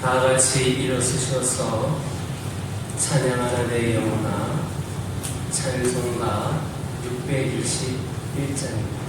다 같이 일어서셔서 찬양하는 내 영혼아, 찬송가 621장입니다.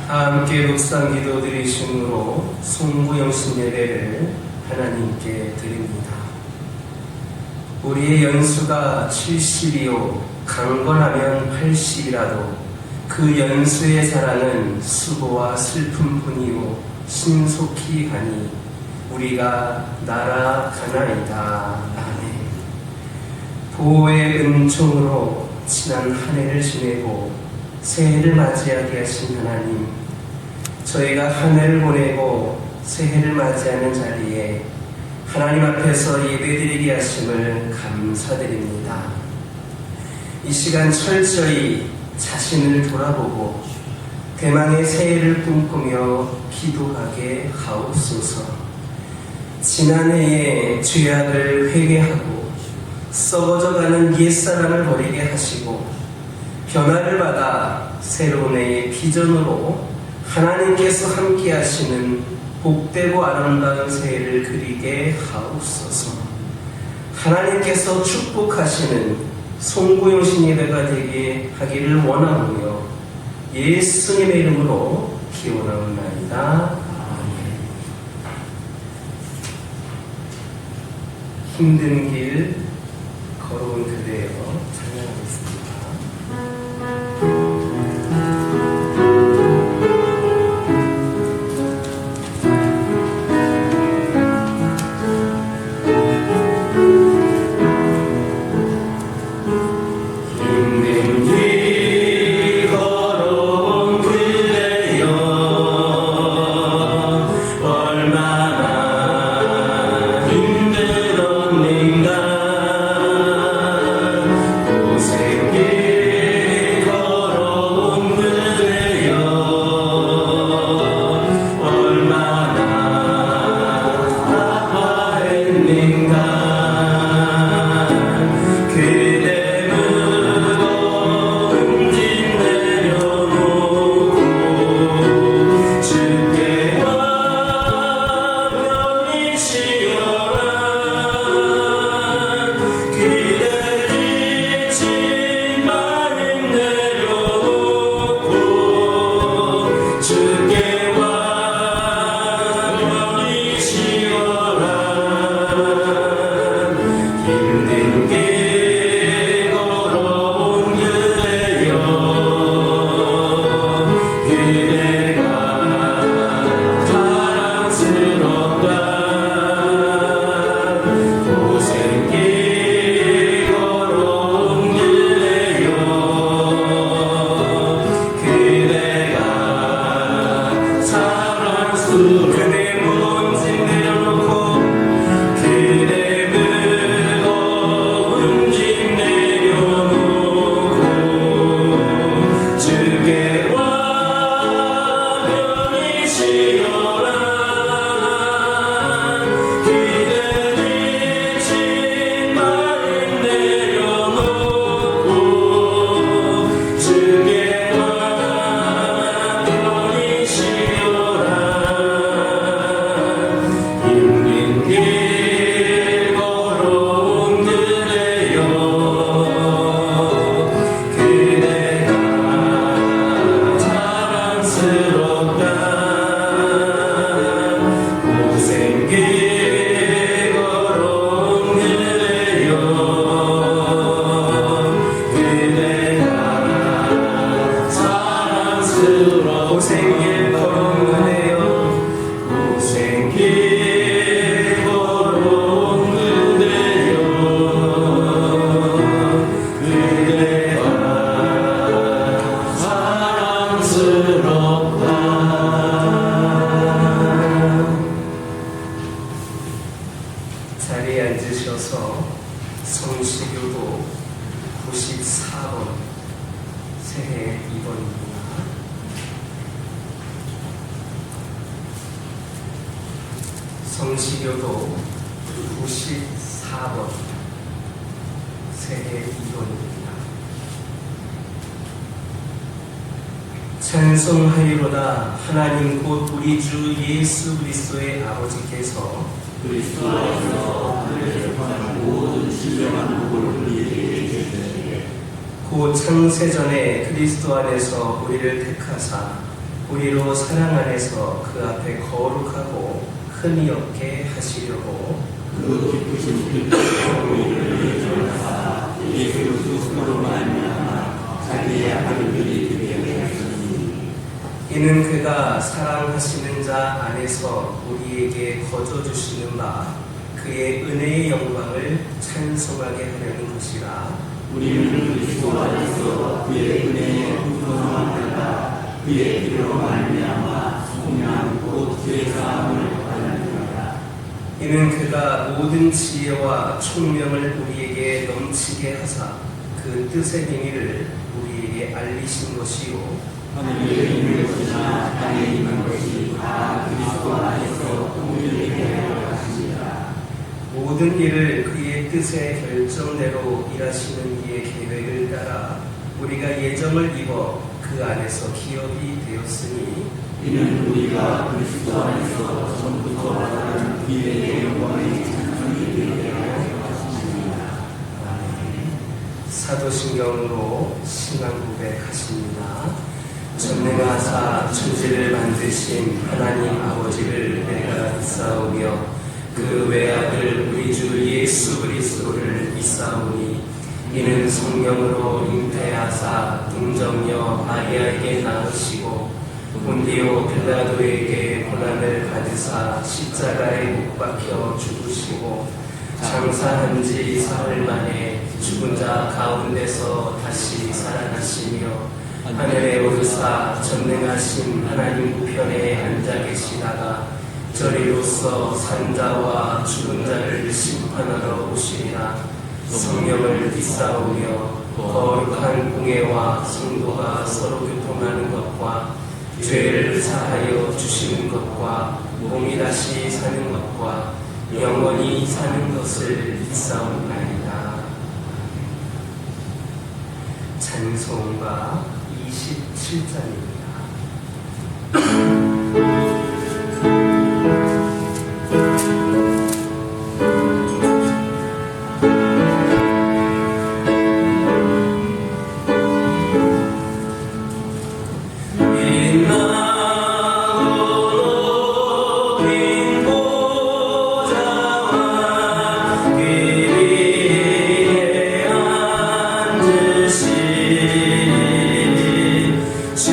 다 함께 묵상 기도 드리심으로 송구영신 예배를 하나님께 드립니다. 우리의 연수가 70이요 강건하면 80이라도 그 연수의 사랑은 수고와 슬픔뿐이요 신속히 가니 우리가 날아가나이다. 아멘. 보호의 은총으로 지난 한 해를 지내고 새해를 맞이하게 하신 하나님, 저희가 한 해를 보내고 새해를 맞이하는 자리에 하나님 앞에서 예배드리게 하심을 감사드립니다. 이 시간 철저히 자신을 돌아보고 대망의 새해를 꿈꾸며 기도하게 하옵소서. 지난해의 죄악을 회개하고 썩어져가는 옛사람을 버리게 하시고 변화를 받아 새로운 해의 비전으로 하나님께서 함께 하시는 복되고 아름다운 새해를 그리게 하옵소서. 하나님께서 축복하시는 송구영신 예배가 되게 하기를 원하오며 예수님의 이름으로 기원하옵나이다. 아멘. 힘든 길 걸어온 그대여 찬양하겠습니다. 얼마나 힘들었는가 성시교도 94번 새해 2번입니다. 성시교도 94번 새해 2번입니다. 찬송하리로다. 하나님 곧 우리 주 예수 그리스도의 아버지께서 그리스도 안에서 하늘에서 떠난 모든 신령한 복을 우리에게 주시되 곧 창세전에 그리스도 안에서 우리를 택하사 우리로 사랑 안에서 그 앞에 거룩하고 흠이 없게 하시려고 그 기쁘신 뜻대로 우리를 전하사 예수 그리스도로 말미암아 자기의 아들들이 되게 하셨으니 이는 그가 사랑하시는 자 안에서 우리에게 거저주시는 바 그의 은혜의 영광을 찬송하게 하려는 것이라. 우리는 그리스도 안에서 그의 은혜에 풍성함을 그의 피로 말미암아 속량 곧 죄사함을 받았느니라. 이는 그가 모든 지혜와 총명을 우리에게 넘치게 하사 그 뜻의 비밀을 우리에게 알리신 것이요 하늘에 있는 것이나 땅에 있는 것이 다 그리스도 안에서 동일하게 하여 하시니라. 모든 일을 그의 뜻의 결정대로 일하시는 이의 계획을 따라 우리가 예정을 입어 그 안에서 기업이 되었으니 이는 우리가 그리스도 안에서 전부터 받은 그의 영광의 찬송이 되게 하여 하시니라. 사도신경으로 신앙 고백하십니다. 전능하사 천지를 만드신 하나님 아버지를 내가 믿사오며 그 외아들 우리 주 예수 그리스도를 믿사오니 이는 성령으로 잉태하사 동정녀 마리아에게 낳으시고 본디오 빌라도에게 고난을 받으사 십자가에 못 박혀 죽으시고 장사한 지 사흘 만에 죽은 자 가운데서 다시 살아나시며 하늘에 오르사 전능하신 하나님 우편에 앉아 계시다가 저리로서 산자와 죽은 자를 심판하러 오시리라. 성령을 믿사오며 거룩한 공예와 성도가 서로 교통하는 것과 죄를 사하여 주시는 것과 몸이 다시 사는 것과 영원히 사는 것을 믿사옵나이다. 찬송가 27장입니다. 주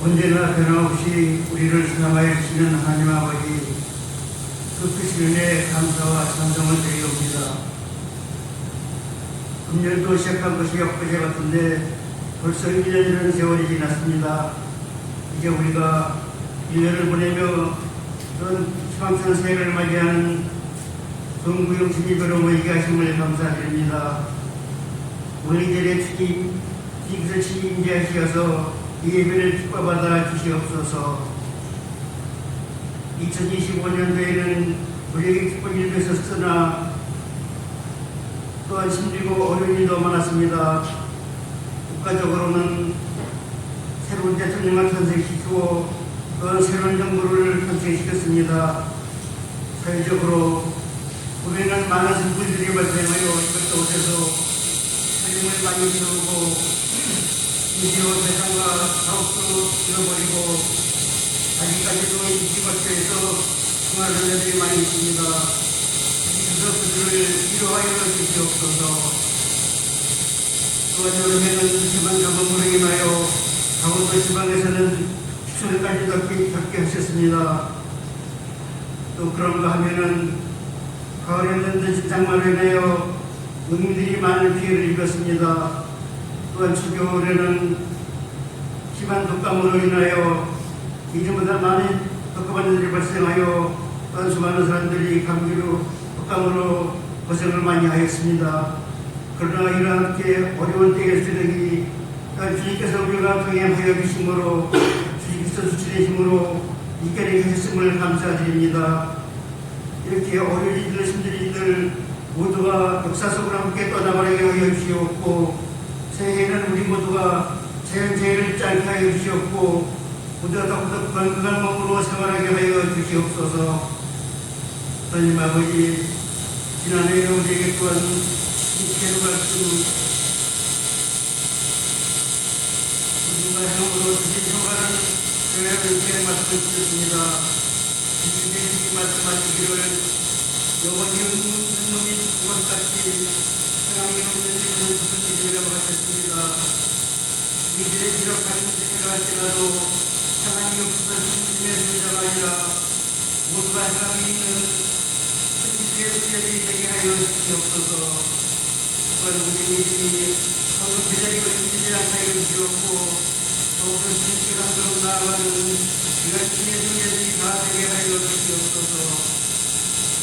언제나 변함없이 우리를 사랑하여 주시는 하나님 아버지, 그 크신 은혜에 감사와 찬송을 드리옵니다. 금년도 시작한 것이 엊그제 같은데 벌써 1년이라는 세월이 지났습니다. 이제 우리가 1년을 보내며 그런 희망찬 새해를 맞이하는 동구영 주님으로 모이게 하심을 감사드립니다. 오늘 이 자리에 주님께서 임재하시어서 이 예배를 축복받아 주시옵소서. 2025년도에는 우리에게 기쁜 일도 있었으나 또한 힘들고 어려운 일도 많았습니다. 국가적으로는 새로운 대통령을 탄생시키고 또한 새로운 정부를 탄생시켰습니다. 사회적으로 우리는 많은 분들이 발생하여 이것도 못해서 살림을 많이 세우고 인지로 세상과 사업도 잃어버리고 아직까지도 인지거처에서 생활하는 애들이 많이 있습니다. 그래서 그들을 위로하여 주시옵소서. 또한 여름에는 심한 가뭄으로 인하여 강원도 지방에서는 추천까지 덮게 하셨습니다. 또 그런가 하면은 가을에는 장마로 인하여 농민들이 많은 피해를 입었습니다. 또한 초겨울에는 심한 독감으로 인하여 이전보다 많은 독감환자들이 발생하여 또한 수많은 사람들이 감기로 독감으로 고생을 많이 하였습니다. 그러나 이렇게 어려운 때에 쓰레기 주님께서 우리가 동행하여 주심으로 주님께서 주신의 힘으로 이겨내게 하셨음을 감사드립니다. 이렇게 어려운 이들 힘든 이들 모두가 역사 속으로 함께 떠나가게 하여 주시옵고 새해에는 우리 모두가 자연재해를 짧게 하여 주시옵고 모두가 더욱더 건강한 몸으로 생활하게 하여 주시옵소서. 하나님 아버지, 지난해 우리에게 또한 이케로 말씀 우리가 행함으로 주신 평안한 교회를 말씀을 주셨습니다. 주님이 말씀하시기를 영원히 없는 놈이 구원같이 사랑이 없는 일은 무슨 일이라고 하셨습니다. 이들의 비록 같은 짓을 할지라도 사랑이 없어서 주님의 손자가 아니라 모두가 사랑이 있는 크리스의 수혈이 되게 하여 주시옵소서. 또한 우리 믿음이 서로 기다리고 힘들지 않게 하여 주시옵고 더욱더 주님께 함께 나아가는 귀한 주님의 존재들이 다 되게 하여 주시옵소서.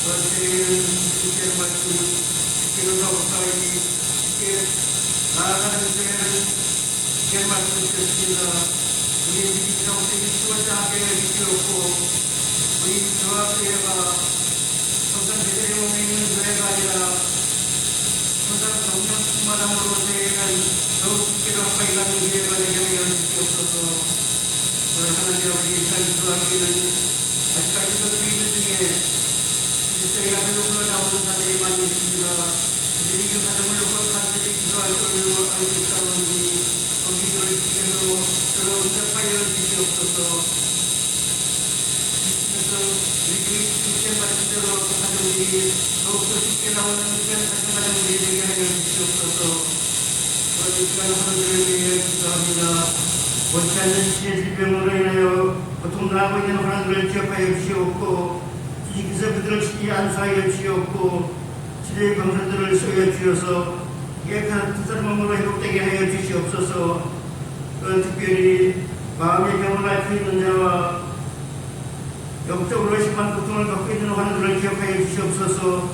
또한 새해에는 주님께서 말씀 지키는 가옥사이니 쉽게 나아가는 새해를 쉽게 말씀 주셨습니다. 우리 믿음이 정생이 치워져 하게 해주시옵고 우리 저와 교회가 항상 제대로 몸에 있는 교회가 아니라 항상 정령 충만함으로 새해는 더욱 깊게로 가까이 가는 교회가 되게 하여 주시옵소서. 하나님 아버지 기도하기는 아직까지도 주의들 중에 저희가 별로 흘러나오는 사람들이 많이 있습니다. 그들이 그 사정을 놓고 간절히 기도할 것을 알고 있다오니 거기들을 지켜서 저로 응답하여 주시옵소서. 그래서 우리들이 주신 말씀대로 가정들이 더욱더 쉽게 나오는 그런 같은 가정들이 되게 하여 주시옵소서. 그런 시간 하루들을 위해 기도합니다. 원치 않는 신의 질병으로 인하여 고통당하고 있는 하나님을 기억하여 주시옵고 주님께서 그들을 친히 안수하여 주시옵고 치료의 병사들을 쏘여 주셔서 깨끗한 뜻한 몸으로 회복되게 하여 주시옵소서. 또한 특별히 마음의 병을 앓고 있는 자와 영적으로 심한 고통을 갖고 있는 환우들을 기억하여 주시옵소서.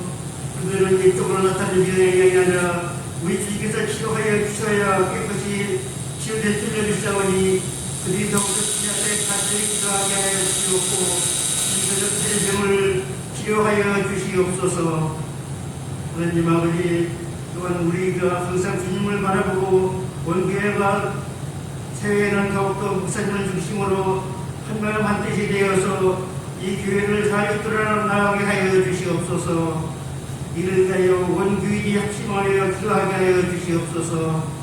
그들은 이쪽으로 나타나는 병이 아니라 우리 주님께서 치료하여 주셔야 깨끗이 치유될 줄 믿사오니 그들이 더욱더 주님 앞에 간절히 기도하게 하여 주시옵고 주님께서 그들의 병을 치료하여 주시옵소서. 하나님 아버지, 또한 우리가 항상 주님을 바라보고 원교회가 새해에는 더욱더 목사님을 중심으로 한마음 한뜻이 되어서 이 교회를 잘 이끌어 나가게 하여 주시옵소서. 이를 위하여 원교인이 합심하여 기도하게 하여 주시옵소서.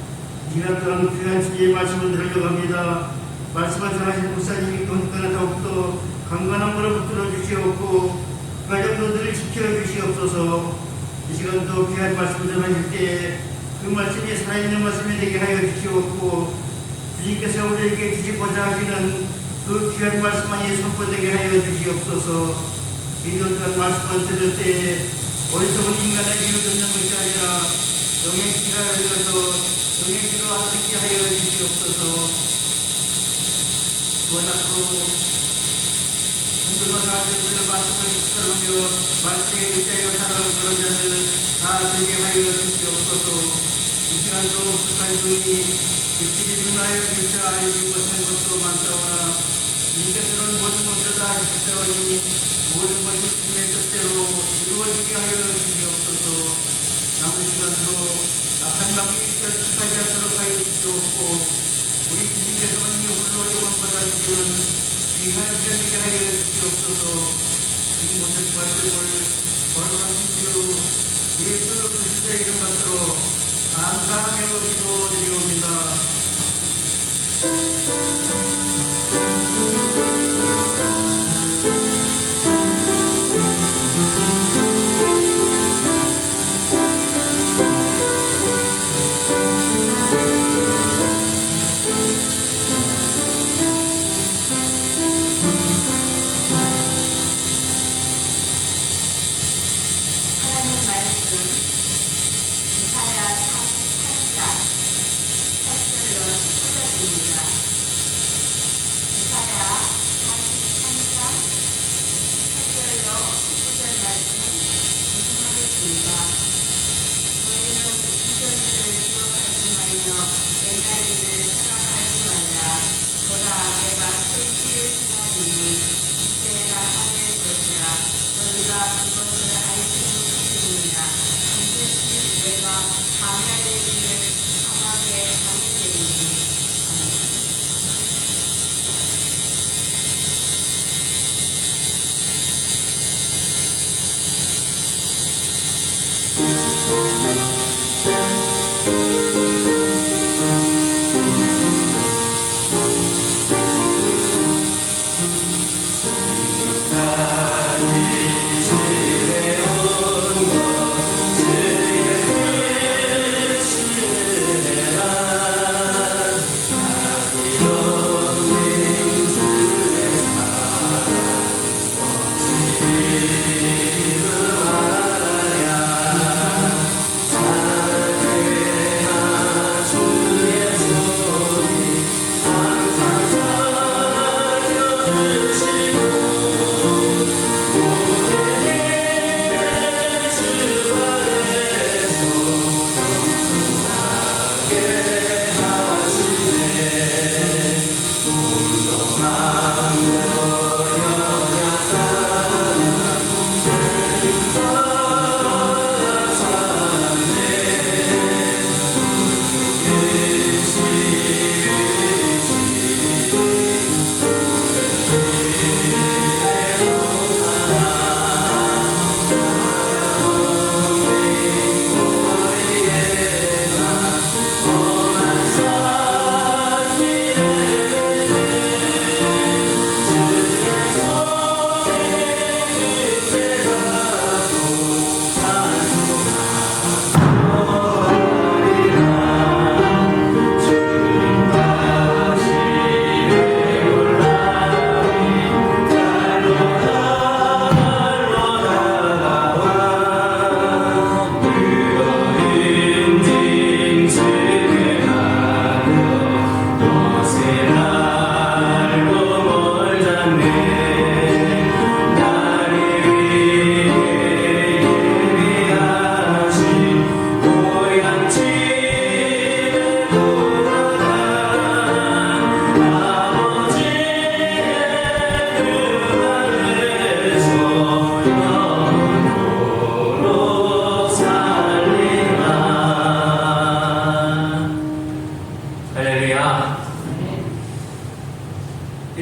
이런 또한 귀한 주님의 말씀을 들려갑니다. 말씀을 전하신 목사님이 또한 더욱더 강건함으로 붙들어 주시옵고 가정들을 지켜주시옵소서. 이 시간도 귀한 말씀 전하실 때 그 말씀이 살아있는 말씀이 되게 하여 주시옵고 주님께서 우리에게 주시고자 하시는 그 귀한 말씀만이 선포되게 하여 주시옵소서. 이런 말씀을 들을 때 어리석은 인간의 귀를 듣는 것이 아니라 영의 귀가 열려서 영의 귀로 알아듣게 하여 주시옵소서. 원하고 흔들어 나아지는 말씀을 익숙하며 말씀에 의지하여 살아가는 그런 자들 다 되게 하여 주시옵소서. 이 시간도 부족한 중이 육체를 눈하여 주셔 알지 못한 것도 많다오나 주님께서는 모든 것을 다 주시오니 모든 것이 주님의 뜻대로 이루어지게 하여 주시옵소서. 남은 시간도 악한 마귀 익숙하지 않도록 하여 주시옵고 우리 주님께서는 이 홀로 영원보다 주시는 귀한 편이게 하여 주시옵소서. 이 모든 말씀을 걸어가신 주 예수 그리스도의 이름 받들어 감사하며 기도드리옵니다.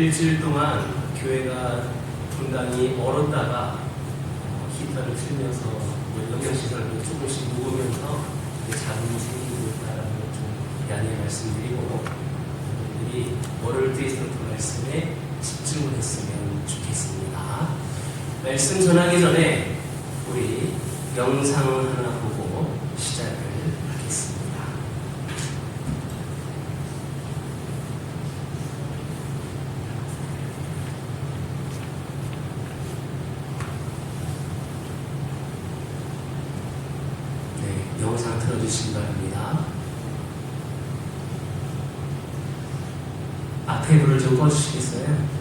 일주일 동안 교회가 분당이 얼었다가 히터를 틀면서 영양시설을 조금씩 모으면서 자금이 생기고 있다라는 좀 양해 말씀드리고 우리들이 월요일 데이스턴트 말씀에 집중을 했으면 좋겠습니다. 말씀 전하기 전에 우리 영상 하나 보고 시작을 하겠습니다. 영상 틀어주시기 바랍니다. 앞에 불을 좀 꺼주시겠어요?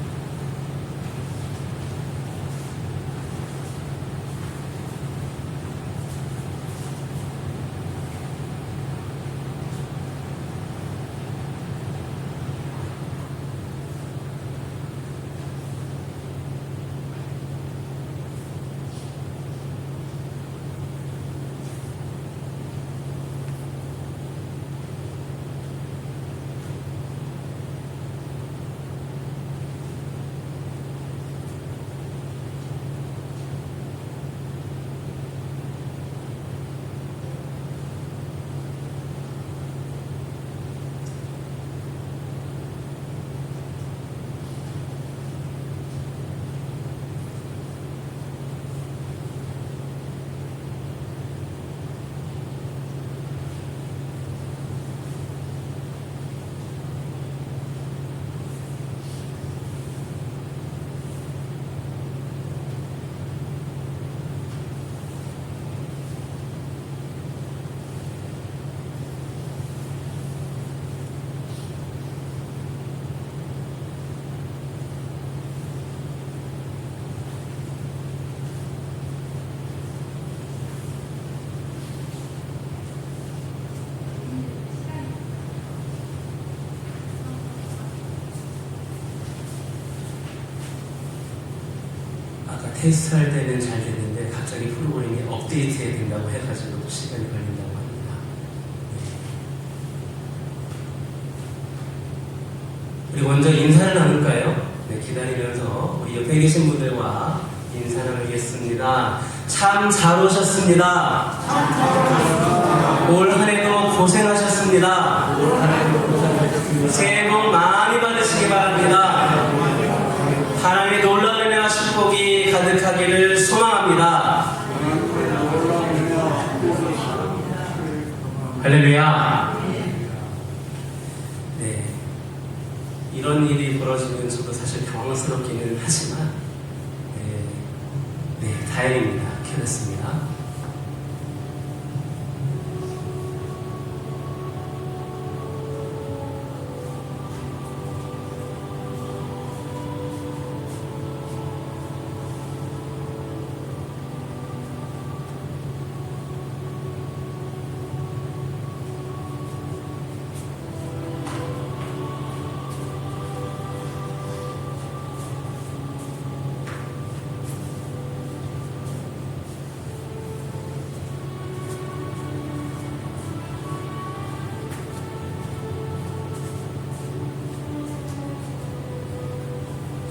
아까 테스트할 때는 잘 됐는데 갑자기 프로그램이 업데이트해야 된다고 해가지고 또 시간이 걸린다고 합니다. 우리 먼저 인사를 나눌까요? 네, 기다리면서 우리 옆에 계신 분들과 인사 나누겠습니다. 참 잘 오셨습니다. 올 한 해도 고생하셨습니다. 새해 복 많이 받으시기 바랍니다. 하나님의 놀라운 은혜와 축복이 가득하기를 소망합니다. 할렐루야. 네, 이런 일이 벌어지면 저도 사실 당황스럽기는 하지만 다행입니다. 괜찮습니다.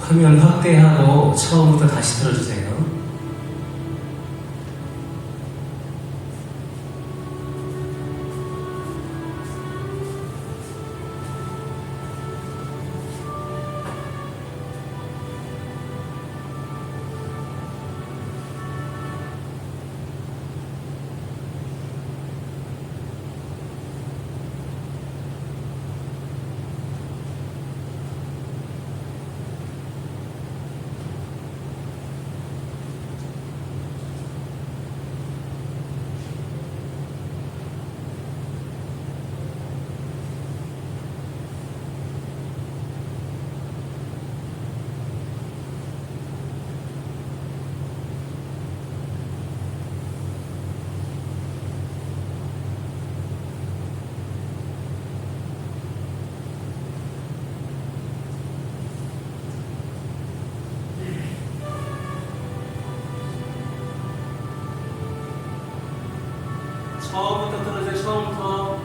화면 확대하고 처음부터 다시 들어주세요. 처음부터 들어주세요. 처음부터.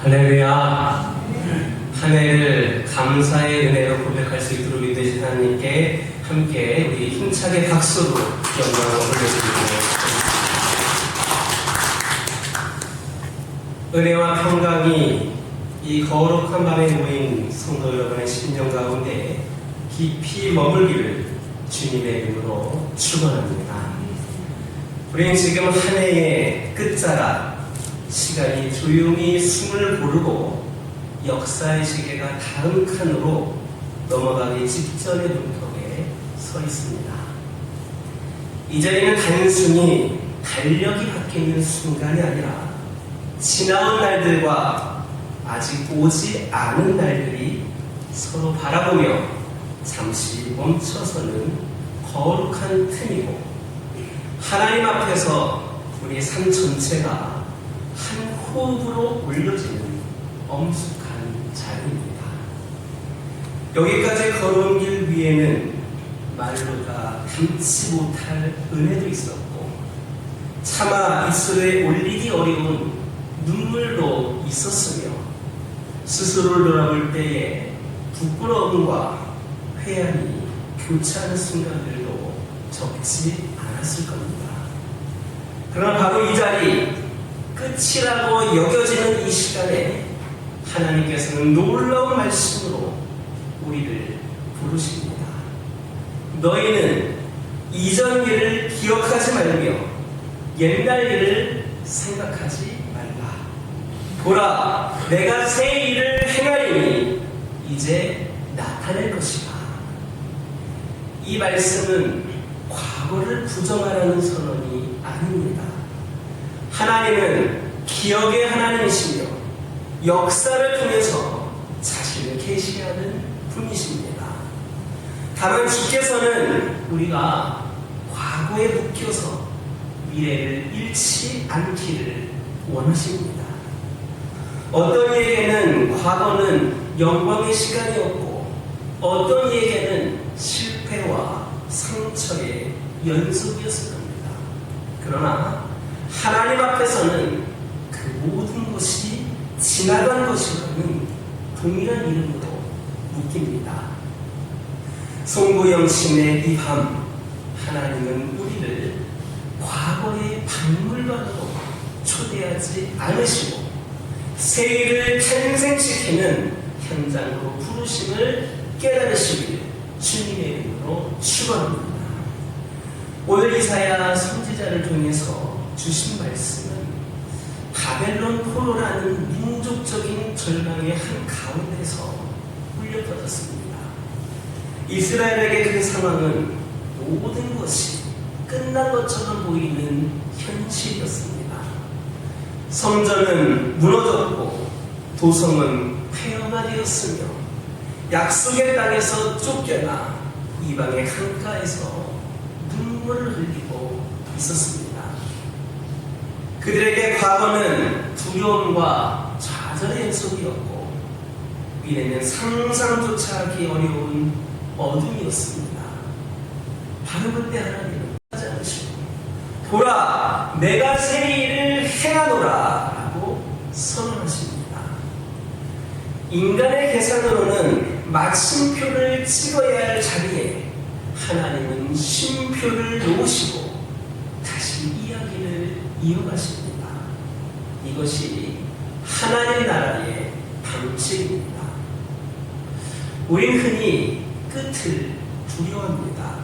할렐루야. 한 해를 감사의 은혜로 고백할 수 있도록 믿으신 하나님께 함께 우리 힘차게 박수로 영광을 올려드리고 은혜와 평강이 이 거룩한 밤에 모인 성도 여러분의 심령 가운데 깊이 머물기를 주님의 이름으로 축원합니다. 우리는 지금 한 해의 끝자락 시간이 조용히 숨을 고르고 역사의 시계가 다음 칸으로 넘어가기 직전의 문턱에 서 있습니다. 이제는 단순히 달력이 바뀌는 순간이 아니라 지나온 날들과 아직 오지 않은 날들이 서로 바라보며 잠시 멈춰서는 거룩한 틈이고 하나님 앞에서 우리 삶 전체가 한 호흡으로 올려지는 엄숙한 자리입니다. 여기까지 걸어온 길 위에는 말로 다 담지 못할 은혜도 있었고 차마 입술에 올리기 어려운 눈물도 있었으며 스스로를 돌아볼 때에 부끄러움과 회한이 교차하는 순간들도 적지 않았을 겁니다. 그러나 바로 이 자리, 끝이라고 여겨지는 이 시간에 하나님께서는 놀라운 말씀으로 우리를 부르십니다. 너희는 이전 일을 기억하지 말며 옛날 일을 생각하지 말라. 보라, 내가 새 일을 행하리니 이제 나타낼 것이다. 이 말씀은 과거를 부정하라는 선언이 아닙니다. 하나님은 기억의 하나님이시며 역사를 통해서 자신을 계시하는 분이십니다. 다만 주께서는 우리가 과거에 묶여서 미래를 잃지 않기를 원하십니다. 어떤 이에게는 과거는 영광의 시간이었고 어떤 이에게는 실패와 상처의 연속이었을 겁니다. 그러나 하나님 앞에서는 그 모든 것이 지나간 것이라는 동일한 이름으로 묶입니다. 송구영신의 이 밤 하나님은 우리를 과거의 박물관으로 초대하지 않으시고 새 일을 탄생시키는 현장으로 부르심을 깨달으시길 주님의 이름으로 축원합니다. 오늘 이사야 선지자를 통해서 주신 말씀은 바벨론 포로라는 민족적인 절망의 한 가운데서 울려 퍼졌습니다. 이스라엘에게 그 상황은 모든 것이 끝난 것처럼 보이는 현실이었습니다. 성전은 무너졌고 도성은 폐허가되었으며 약속의 땅에서 쫓겨나 이방의 강가에서 눈물을 흘리고 있었습니다. 그들에게 과거는 두려움과 좌절의 연속이었고 미래는 상상조차 하기 어려운 어둠이었습니다. 바로 그때 하나님은 하지 않으시고 보라, 내가 새 일을 행하노라 라고 선언하십니다. 인간의 계산으로는 마침표를 찍어야 할 자리에 하나님은 쉼표를 놓으시고 다시 이야기를 이어가십니다. 이것이 하나님 나라의 방식입니다. 우린 흔히 끝을 두려워합니다.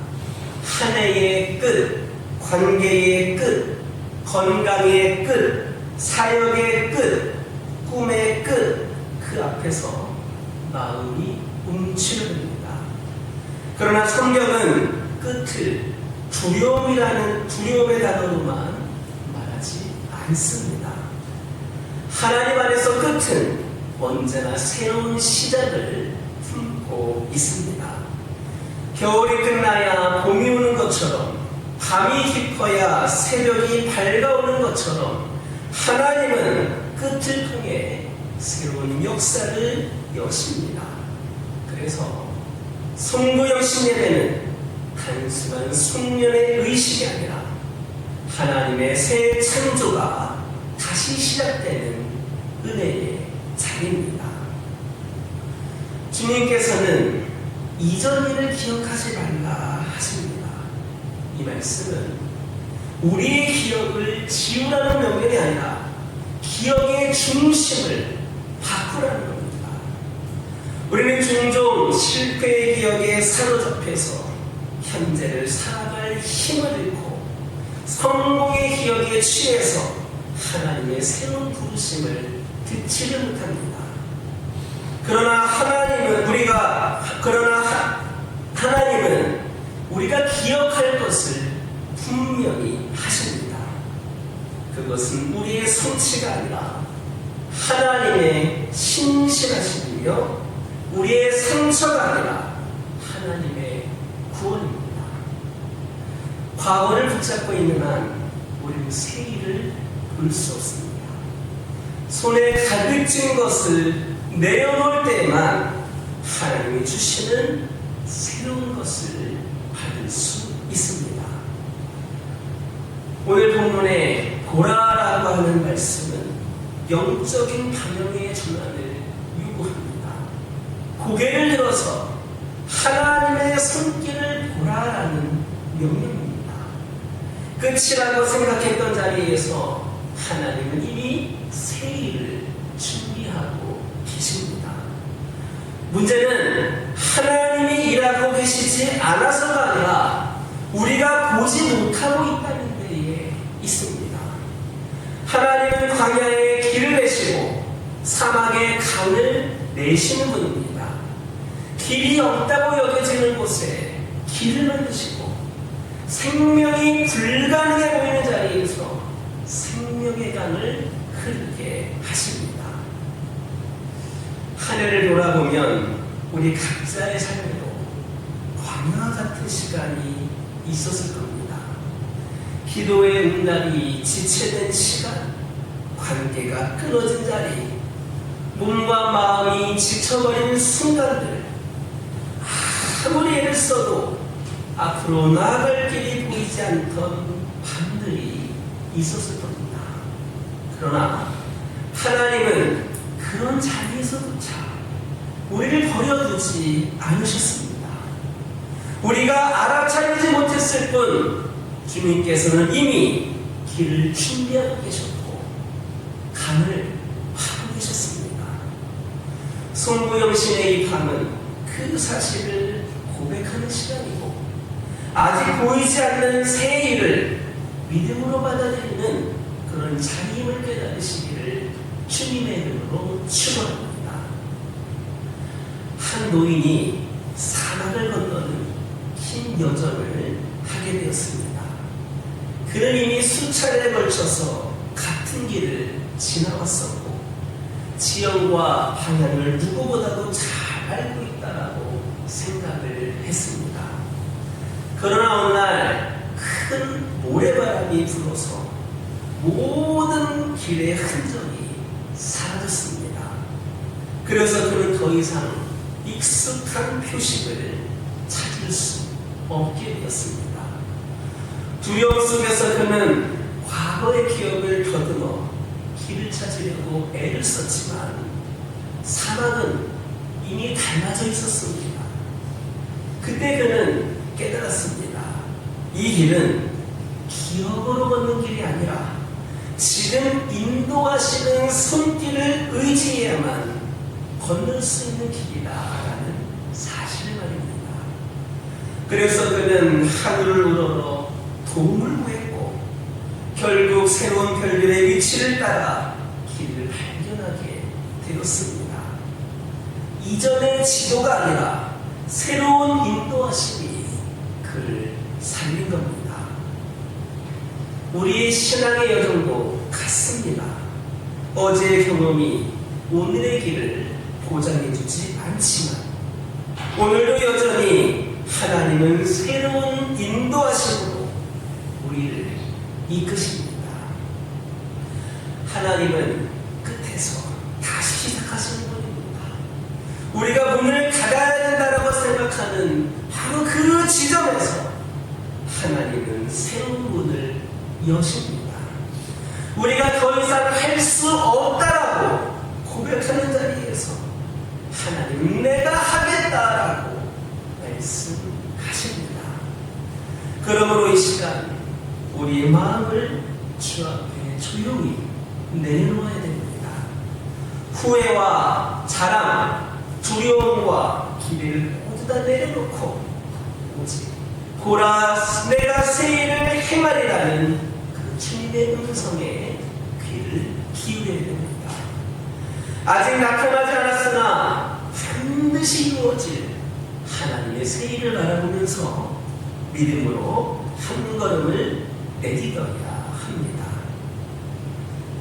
한 해의 끝, 관계의 끝, 건강의 끝, 사역의 끝, 꿈의 끝, 그 앞에서 마음이 움츠러듭니다. 그러나 성경은 끝을 두려움의 단어로만 말하지 않습니다. 하나님 안에서 끝은 언제나 새로운 시작을 품고 있습니다. 겨울이 끝나야 봄이 오는 것처럼 밤이 깊어야 새벽이 밝아오는 것처럼 하나님은 끝을 통해 새로운 역사를 여십니다. 그래서 송구영신 예배는 단순한 숙련의 의식이 아니라 하나님의 새 창조가 다시 시작되는 은혜의 자리입니다. 주님께서는 이전 일을 기억하지 말라 하십니다. 이 말씀은 우리의 기억을 지우라는 명령이 아니라 기억의 중심을 바꾸라는 겁니다. 우리는 종종 실패의 기억에 사로잡혀서 현재를 살아갈 힘을 잃고 성공의 기억에 취해서 하나님의 새로운 부르심을 듣지를 못합니다. 그러나 하나님은 우리가 기억할 것을 분명히 하십니다. 그것은 우리의 성취가 아니라 하나님의 신실하심이며 우리의 상처가 아니라 하나님의 구원입니다. 과거를 붙잡고 있는 한 우리는 새 일을 볼 수 없습니다. 손에 가득 쥔 것을 내어놓을 때에만 하나님이 주시는 새로운 것을 받을 수 있습니다. 오늘 본문에 보라라고 하는 말씀은 영적인 방향의 전환을 요구합니다. 고개를 들어서 하나님의 손길을 보라라는 명령입니다. 끝이라고 생각했던 자리에서 하나님은 이미 새 일을 준비하고 계십니다. 문제는 하나님이 일하고 계시지 않아서가 아니라 우리가 보지 못하고 있다는 데에 있습니다. 하나님은 광야에 길을 내시고 사막에 강을 내시는 분입니다. 길이 없다고 여겨지는 곳에 길을 만드시고 생명이 불가능해 보이는 자리에서 생명의 강을 흐르게 하십니다. 하늘을 돌아보면 우리 각자의 삶에도 광야 같은 시간이 있었을 겁니다. 기도의 응답이 지체된 시간, 관계가 끊어진 자리, 몸과 마음이 지쳐버린 순간들, 아무리 애를 써도 앞으로 나아갈 길이 보이지 않던 밤들이 있었을 겁니다. 그러나 하나님은 그런 자리에서조차 우리를 버려두지 않으셨습니다. 우리가 알아차리지 못했을 뿐 주님께서는 이미 길을 준비하고 계셨고 강을 파고 계셨습니다. 송구영신의 이 밤은 그 사실을 고백하는 시간이고 아직 보이지 않는 새 일을 믿음으로 받아들이는 그런 자임을 깨달으시기를 주님의 이름으로 축원합니다. 한 노인이 사막을 건너는 긴 여정을 하게 되었습니다. 그는 이미 수차례에 걸쳐서 같은 길을 지나왔었고 지형과 방향을 누구보다도 잘 알고 있다라고 생각을 했습니다. 그러나 어느 날 큰 모래바람이 불어서 모든 길의 흔적이 사라졌습니다. 그래서 그는 더 이상 익숙한 표식을 찾을 수 없게 되었습니다. 두려움 속에서 그는 과거의 기억을 더듬어 길을 찾으려고 애를 썼지만 사막은 이미 달라져 있었습니다. 그때 그는 깨달았습니다. 이 길은 기억으로 걷는 길이 아니라 지금 인도하시는 손길을 의지해야만 건널 수 있는 길이다라는 사실을 말입니다. 그래서 그는 하늘을 우러러 도움을 구했고 결국 새로운 별들의 위치를 따라 길을 발견하게 되었습니다. 이전의 지도가 아니라 새로운 인도하심이 그를 살린 겁니다. 우리의 신앙의 여정도 같습니다. 어제의 경험이 오늘의 길을 보장해주지 않지만 오늘도 여전히 하나님은 새로운 인도하심으로 우리를 이끄십니다. 하나님은 끝에서 다시 시작하시는 분입니다. 우리가 문을 닫아야 된다고 생각하는 바로 그 지점에서 하나님은 새로운 문을 여십니다. 우리가 더 이상 할 수 없다라고 고백하는 자리에서 하나님 내가 하겠다라고 말씀하십니다. 그러므로 이 시간 우리의 마음을 주 앞에 조용히 내놓아야 됩니다. 후회와 자랑, 두려움과 기대를 모두 다 내려놓고 오직 보라 내가 새 일을 행하리라는 그 주님의 음성에 귀를 기울여야 됩니다. 아직 나타나지 않았으나 반드시 이루어질 하나님의 새 일을 바라보면서 믿음으로 한 걸음을 내딛어야 합니다.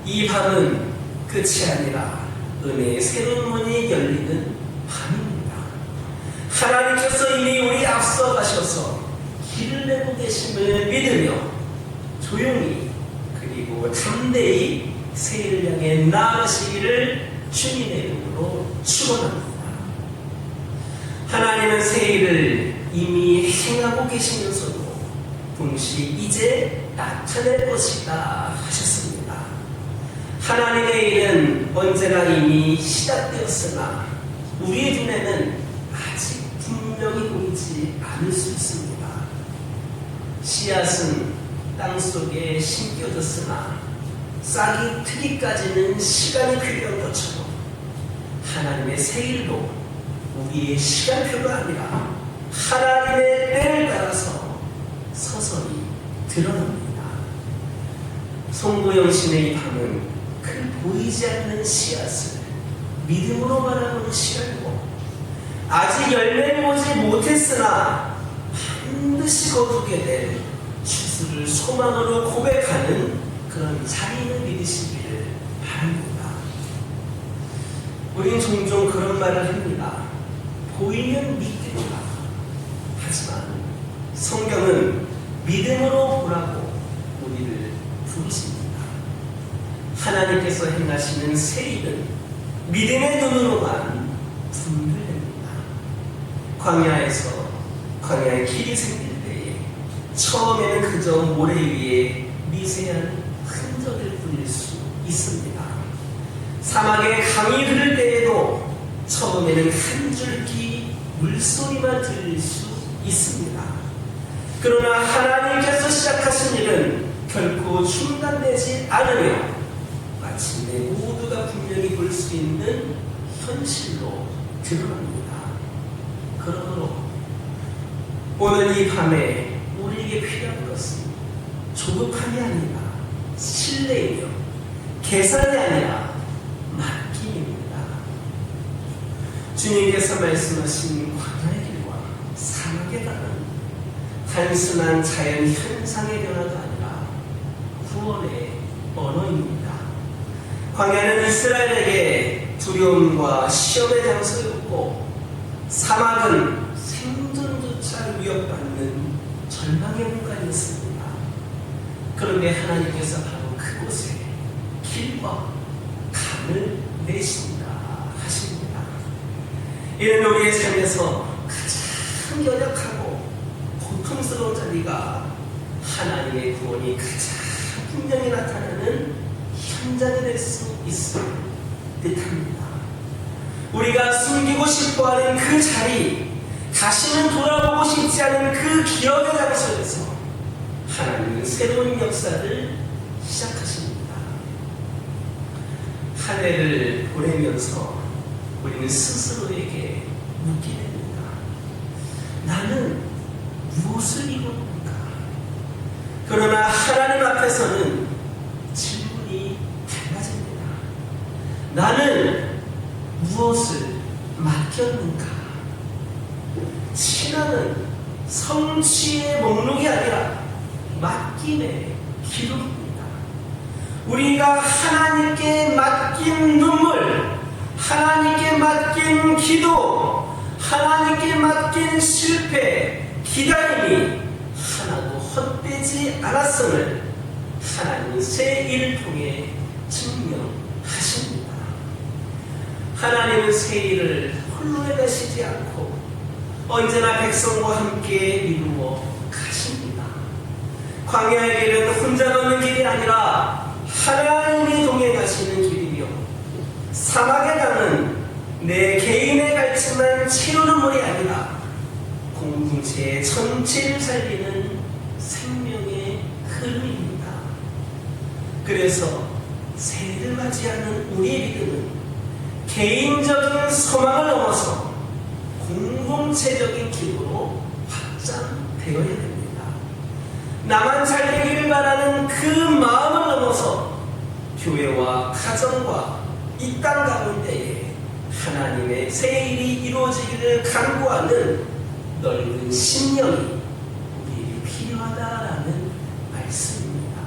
이 밤은 끝이 아니라 은혜의 새로운 문이 열리는 밤입니다. 하나님께서 이미 우리 앞서 가셔서 길을 내고 계심을 믿으며 조용히 그리고 담대히 새해를 향해 나아가시기를 주님의 이름으로 축원합니다. 하나님은 새해를 이미 행하고 계시면서도 동시에 이제 나타낼 것이다 하셨습니다. 하나님의 일은 언제나 이미 시작되었으나 우리의 눈에는 아직 분명히 보이지 않을 수 있습니다. 씨앗은 땅속에 심겨졌으나 싹이 트기까지는 시간이 필요한 것처럼 하나님의 새 일도 우리의 시간표가 아니라 하나님의 때를 따라서 서서히 드러납니다. 송구영신의 이 밤은 그 보이지 않는 씨앗을 믿음으로 바라보는 시간이고 아직 열매를 보지 못했으나 반드시 거두게 될 주수를 소망으로 고백하는 그런 자리를 믿으시기를 바랍니다. 우린 종종 그런 말을 합니다. 보이면 믿겠다. 하지만 성경은 믿음으로 보라고 우리를 부르십니다. 하나님께서 행하시는 새 일은 믿음의 눈으로만 분별됩니다. 광야의 길이 생길 때에 처음에는 그저 모래 위에 미세한 흔적을 보일 수 있습니다. 사막에 강이 흐를 때에도 처음에는 한 줄기 물소리만 들릴 수 있습니다. 그러나 하나님께서 시작하신 일은 결코 중단되지 않으며 마침내 모두가 분명히 볼 수 있는 현실로 드러납니다. 그러므로 오늘 이 밤에 우리에게 필요한 것은 조급함이 아니라 신뢰이며 계산이 아니라 맡김입니다. 주님께서 말씀하신 광야의 길과 사막의 강은 단순한 자연 현상의 변화가 아니라 구원의 언어입니다. 광야는 이스라엘에게 두려움과 시험의 장소였고 사막은 생존조차 위협받는 절망의 공간이었습니다. 그런데 하나님께서 바로 그곳에 길과 강을 내신다 하십니다. 이는 우리의 삶에서 가장 연약하고 고통스러운 자리가 하나님의 구원이 가장 분명히 나타나는 현장이 될 수 있을 듯합니다. 우리가 숨기고 싶어하는 그 자리, 다시는 돌아보고 싶지 않은 그 기억의 장소에서 하나님은 새로운 역사를 시작하십니다. 한 해를 보내면서 우리는 스스로에게 묻게 됩니다. 나는 무엇을 이루는가? 그러나 하나님 앞에서는 질문이 달라집니다. 나는 무엇을 맡겼는가? 신앙은 성취의 목록이 아니라 맡김의 기록입니다. 우리가 하나님께 맡긴 눈물, 하나님께 맡긴 기도, 하나님께 맡긴 실패, 기다림이 하나도 헛되지 않았음을 하나님이 새 일을 통해 증명하십니다. 하나님은 새 일을 홀로 해가시지 않고 언제나 백성과 함께 이루어 가십니다. 광야의 길은 혼자 걷는 길이 아니라 하나님이 동행하시는 길이며 사막의 강은 내 개인의 갈증만 채우는 물이 아니라 공동체의 전체를 살리는 생명의 흐름입니다. 그래서 새해를 맞이하는 우리의 믿음은 개인적인 소망을 넘어서 공동체적인 기도로 확장되어야 됩니다. 나만 잘 되기를 바라는 그 마음을 넘어서 교회와 가정과 이 땅 가운데에 하나님의 새 일이 이루어지기를 간구하는 넓은 심령이 우리에게 필요하다라는 말씀입니다.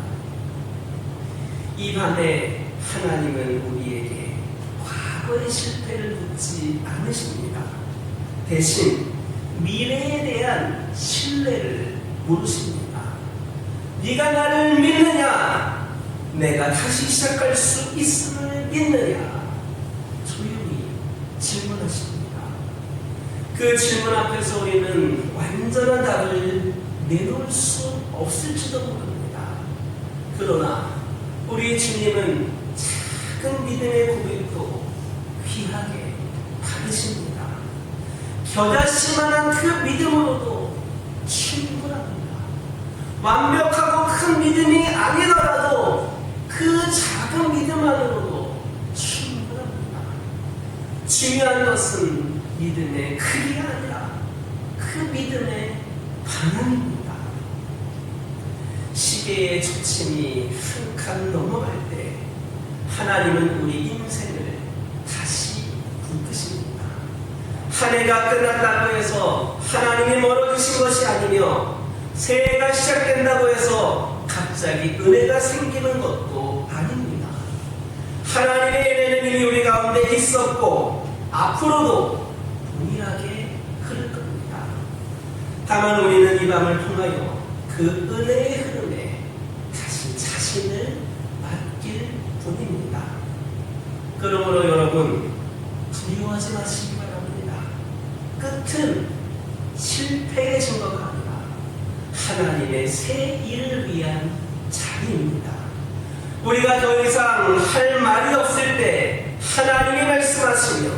이 밤에 하나님은 우리에게 과거의 실패를 묻지 않으십니다. 대신 미래에 대한 신뢰를 물으십니다. 네가 나를 믿느냐? 내가 다시 시작할 수 있음을 믿느냐? 조용히 질문하십니다. 그 질문 앞에서 우리는 완전한 답을 내놓을 수 없을지도 모릅니다. 그러나 우리 주님은 작은 믿음의 고백도 귀하게 받으십니다. 겨자씨만한 그 믿음으로도 충분합니다. 완벽하고 큰 믿음이 아니더라도 그 작은 믿음만으로도 충분합니다. 중요한 것은 믿음의 크기가 아니라 그 믿음의 방향입니다. 시계의 초침이 한 칸 넘어갈 때 하나님은 우리 인생을 다시 묶으십니다. 한 해가 끝났다고 해서 하나님이 멀어지신 것이 아니며 새해가 시작된다고 해서 갑자기 은혜가 생기는 것도 아닙니다. 하나님의 은혜는 이미 우리 가운데 있었고 앞으로도 동일하게 흐를 겁니다. 다만 우리는 이 밤을 통하여 그 은혜의 흐름에 다시 자신을 맡길 뿐입니다. 그러므로 여러분 두려워하지 마시기 바랍니다. 끝은 실패의 증거가 아니라 하나님의 새 일을 위한 자리입니다. 우리가 더 이상 할 말이 없을 때 하나님이 말씀하시며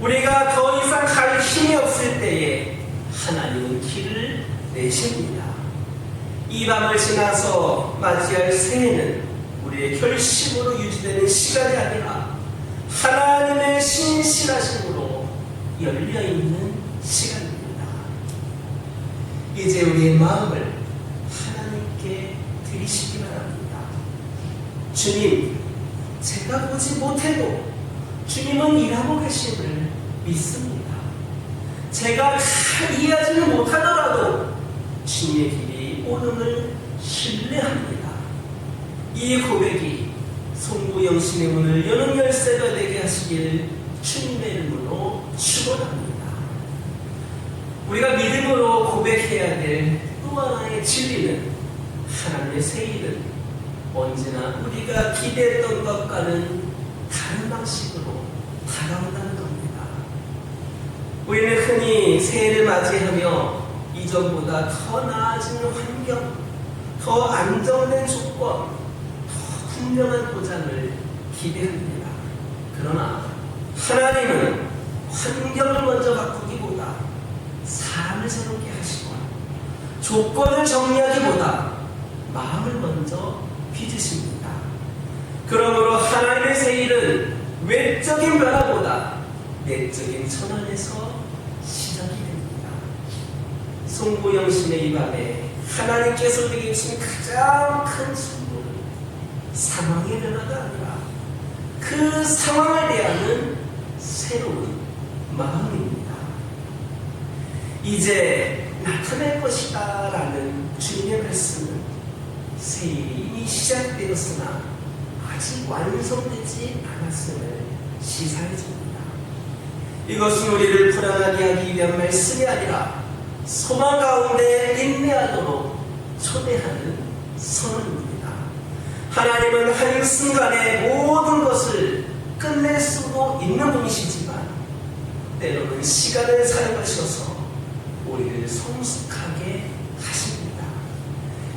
우리가 더 이상 갈 힘이 없을 때에 하나님은 길을 내십니다. 이 밤을 지나서 맞이할 새해는 우리의 결심으로 유지되는 시간이 아니라 하나님의 신실하심으로 열려있는 시간입니다. 이제 우리의 마음을 하나님께 드리시기 바랍니다. 주님, 제가 보지 못해도 주님은 일하고 계심을 믿습니다. 제가 잘 이해하지는 못하더라도 주님의 길이 옳음을 신뢰합니다. 이 고백이 송구영신의 문을 여는 열쇠가 되게 하시길 주님의 이름으로 축원합니다. 우리가 믿음으로 고백해야 될 또 하나의 진리는 하나님의 새 일은 언제나 우리가 기대했던 것과는 다른 방식으로 다가온다는 겁니다. 우리는 흔히 새해를 맞이하며 이전보다 더 나아진 환경, 더 안정된 조건, 더 분명한 보장을 기대합니다. 그러나 하나님은 환경을 먼저 바꾸기보다 삶을 새롭게 하시고 조건을 정리하기보다 마음을 먼저 빚으십니다. 그러므로 하나님의 새 일은 외적인 변화보다 내적인 전환에서 시작이 됩니다. 송구영신의 이 밤에 하나님께서 우리에게 주신 가장 큰 선물은 상황의 변화가 아니라 그 상황을 대하는 새로운 마음입니다. 이제 나타날 것이다 라는 주님의 말씀은 새 일이 이미 시작되었으나 아직 완성되지 않았음을 시사해 줍니다. 이것은 우리를 불안하게 하기 위한 말씀이 아니라 소망 가운데 인내하도록 초대하는 선언입니다. 하나님은 한순간에 모든 것을 끝낼 수도 있는 분이시지만 때로는 시간을 사용하셔서 우리를 성숙하게 하십니다.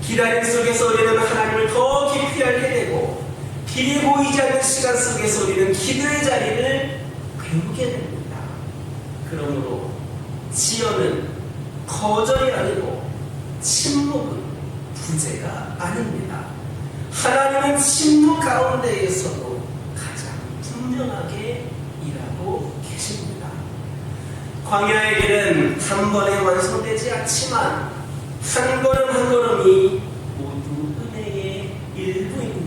기다림 속에서 우리는 하나님을 더 깊이 알게 되고 길이 보이지 않는 시간 속에서 우리는 기도의 자리를 배우게 됩니다. 그러므로 지연은 거절이 아니고 침묵은 부재가 아닙니다. 하나님은 침묵 가운데에서도 가장 분명하게 일하고 계십니다. 광야의 길은 단번에 완성되지 않지만 한 걸음 한 걸음이 모두 은혜의 일부입니다.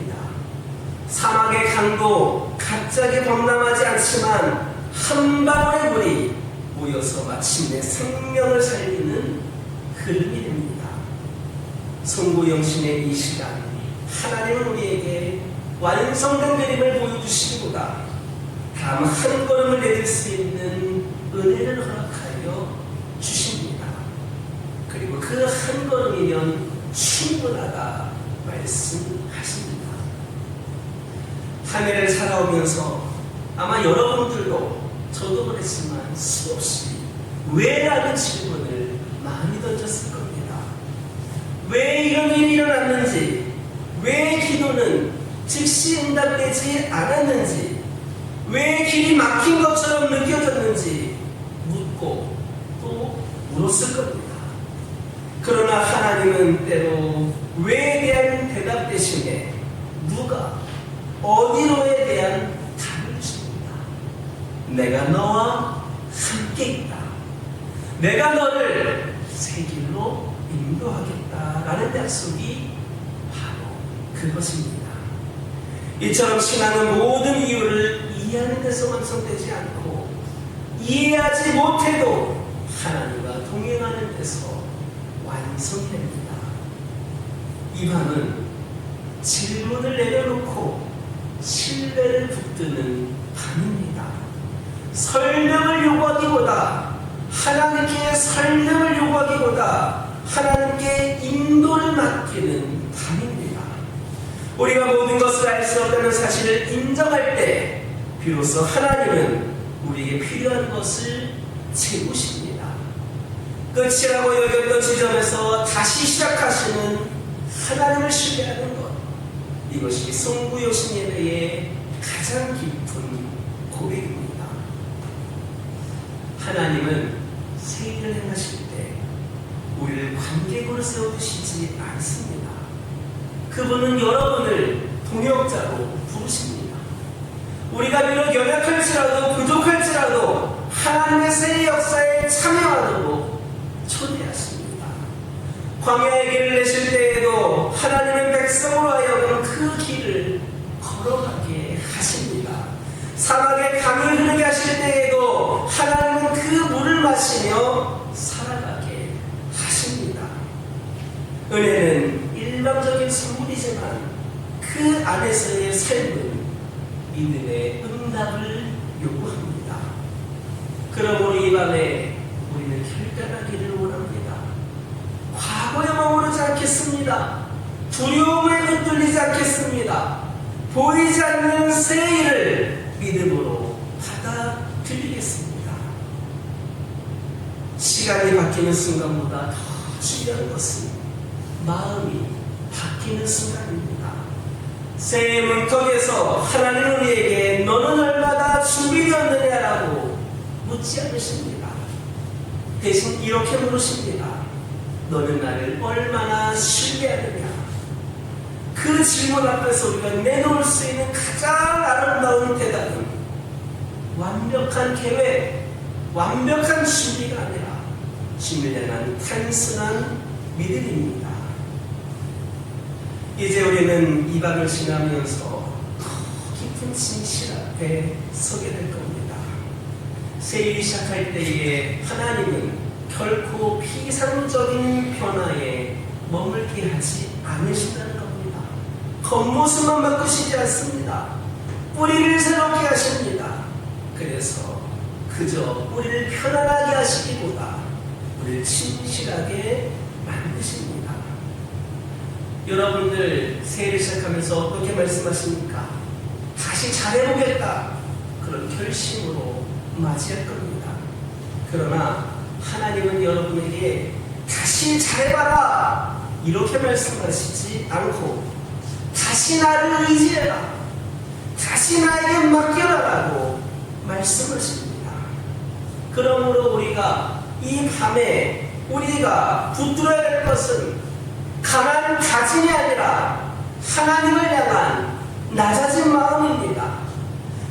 사막의 강도 갑자기 범람하지 않지만 한 방울의 물이 모여서 마침내 생명을 살리는 흐름이 됩니다. 송구영신의 이 시간, 하나님은 우리에게 완성된 그림을 보여주시기보다 다음 한 걸음을 내딜 수 있는 은혜를 허락하여 주십니다. 그리고 그 한 걸음이면 충분하다 말씀하십니다. 한 해를 살아오면서 아마 여러분들도 저도 그랬지만 수없이 왜라는 질문을 많이 던졌을 겁니다. 왜 이런 일이 일어났는지, 왜 기도는 즉시 응답되지 않았는지, 왜 길이 막힌 것처럼 느껴졌는지 묻고 또 물었을 겁니다. 그러나 하나님은 때로 왜에 대한 대답 대신에 누가, 어디로에 대한 답을 주십니다. 내가 너와 함께 있다. 내가 너를 새 길로 인도하겠다라는 약속이 바로 그것입니다. 이처럼 신앙은 모든 이유를 이해하는 데서 완성되지 않고 이해하지 못해도 하나님과 동행하는 데서 완성됩니다. 이 밤은 질문을 내려놓고 신뢰를 붙드는 밤입니다. 설명을 요구하기보다 하나님께 설명을 요구하기보다 하나님께 인도를 맡기는 밤입니다. 우리가 모든 것을 알 수 없다는 사실을 인정할 때 비로소 하나님은 우리에게 필요한 것을 채우십니다. 끝이라고 여겼던 지점에서 다시 시작하시는 하나님을 신뢰하는 것, 이것이 송구여신 예배의 가장 깊은 고백입니다. 하나님은 새 일을 행하실 때 우리를 관객으로 세워두시지 않습니다. 그분은 여러분을 동역자로 부르십니다. 우리가 비록 연약할지라도 부족할지라도 하나님의 새 역사에 참여하도록 초대하십니다. 광야의 길을 내실 때에도 하나님의 백성으로 하여금 그 길을 걸어가게 하십니다. 사막에 강을 흐르게 하실 때에도 하나님은 그 물을 마시며 살아가게 하십니다. 은혜는 일방적인 선물이지만 그 안에서의 삶은 믿음의 응답을 요구합니다. 그러므로 이 밤에 우리는 결단하기를 원합니다. 과거에 머무르지 않겠습니다. 두려움에 흔들리지 않겠습니다. 보이지 않는 새 일을 믿음으로 받아들이겠습니다. 시간이 바뀌는 순간보다 더 중요한 것은 마음이 바뀌는 순간입니다. 새해 문턱에서 하나님은 우리에게 너는 얼마나 준비되었느냐라고 묻지 않으십니다. 대신 이렇게 물으십니다. 너는 나를 얼마나 신뢰하느냐? 그 질문 앞에서 우리가 내놓을 수 있는 가장 아름다운 대답은 완벽한 계획, 완벽한 준비가 아니라 주님을 향한 단순한 믿음입니다. 이제 우리는 이 밤을 지나면서 더 깊은 진실 앞에 서게 될 겁니다. 새일이 시작할 때에 하나님은 결코 피상적인 변화에 머물게 하지 않으신다는 겁니다. 겉모습만 바꾸시지 않습니다. 뿌리를 새롭게 하십니다. 그래서 그저 우리를 편안하게 하시기보다 우리를 진실하게 만드십니다. 여러분들 새해를 시작하면서 어떻게 말씀하십니까? 다시 잘해보겠다. 그런 결심으로 맞이할 겁니다. 그러나 하나님은 여러분에게 다시 잘해봐라 이렇게 말씀하시지 않고 다시 나를 의지해라, 다시 나에게 맡겨라라고 말씀하십니다. 그러므로 우리가 이 밤에 우리가 붙들어야 할 것은 강한 다짐이 아니라 하나님을 향한 낮아진 마음입니다.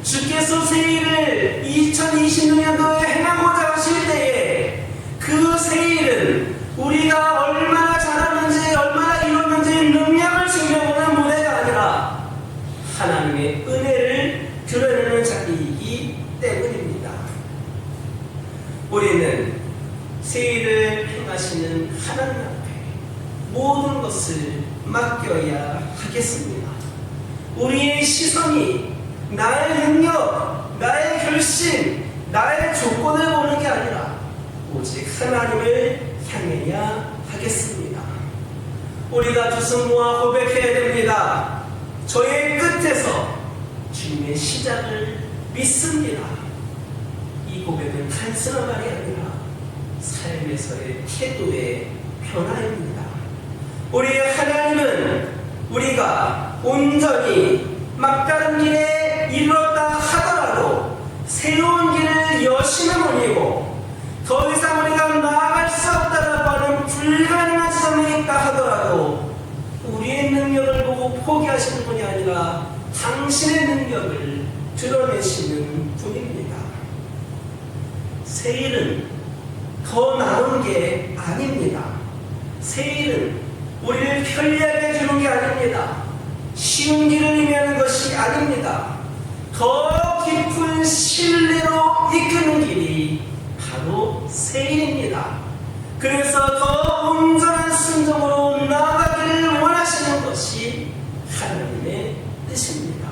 주께서 새 일을 2026년도에 행하고자 하실 때에 그 새 일은 우리가 얼마나 잘하는지 얼마나 이루는지 능력을 증명하는 무대가 아니라 하나님의 은혜를 드러내는 자리이기 때문입니다. 우리는 새 일을 행하시는 하나님 앞에 모든 것을 맡겨야 하겠습니다. 우리의 시선이 나의 능력, 나의 결심, 나의 조건을 보는 게 아니라 오직 하나님을 향해야 하겠습니다. 우리가 두 손 모아 고백해야 됩니다. 저의 끝에서 주님의 시작을 믿습니다. 이 고백은 단순한 말이 아니라 삶에서의 태도의 변화입니다. 우리의 하나님은 우리가 온전히 막다른 길에 이르렀다 하더라도 새로운 길을 여시는 분이고 더 이상 우리가 나아갈 수 없다라고 하는 불가능한 지점에 있다 하더라도 우리의 능력을 보고 포기하시는 분이 아니라 당신의 능력을 드러내시는 분입니다. 새 일은 더 나은 게 아닙니다. 새 일은 우리를 편리하게 해주는 게 아닙니다. 쉬운 길을 의미하는 것이 아닙니다. 더 깊은 신뢰로 이끄는 길이 바로 새 일입니다. 그래서 더 온전한 순종으로 나아가기를 원하시는 것이 하나님의 뜻입니다.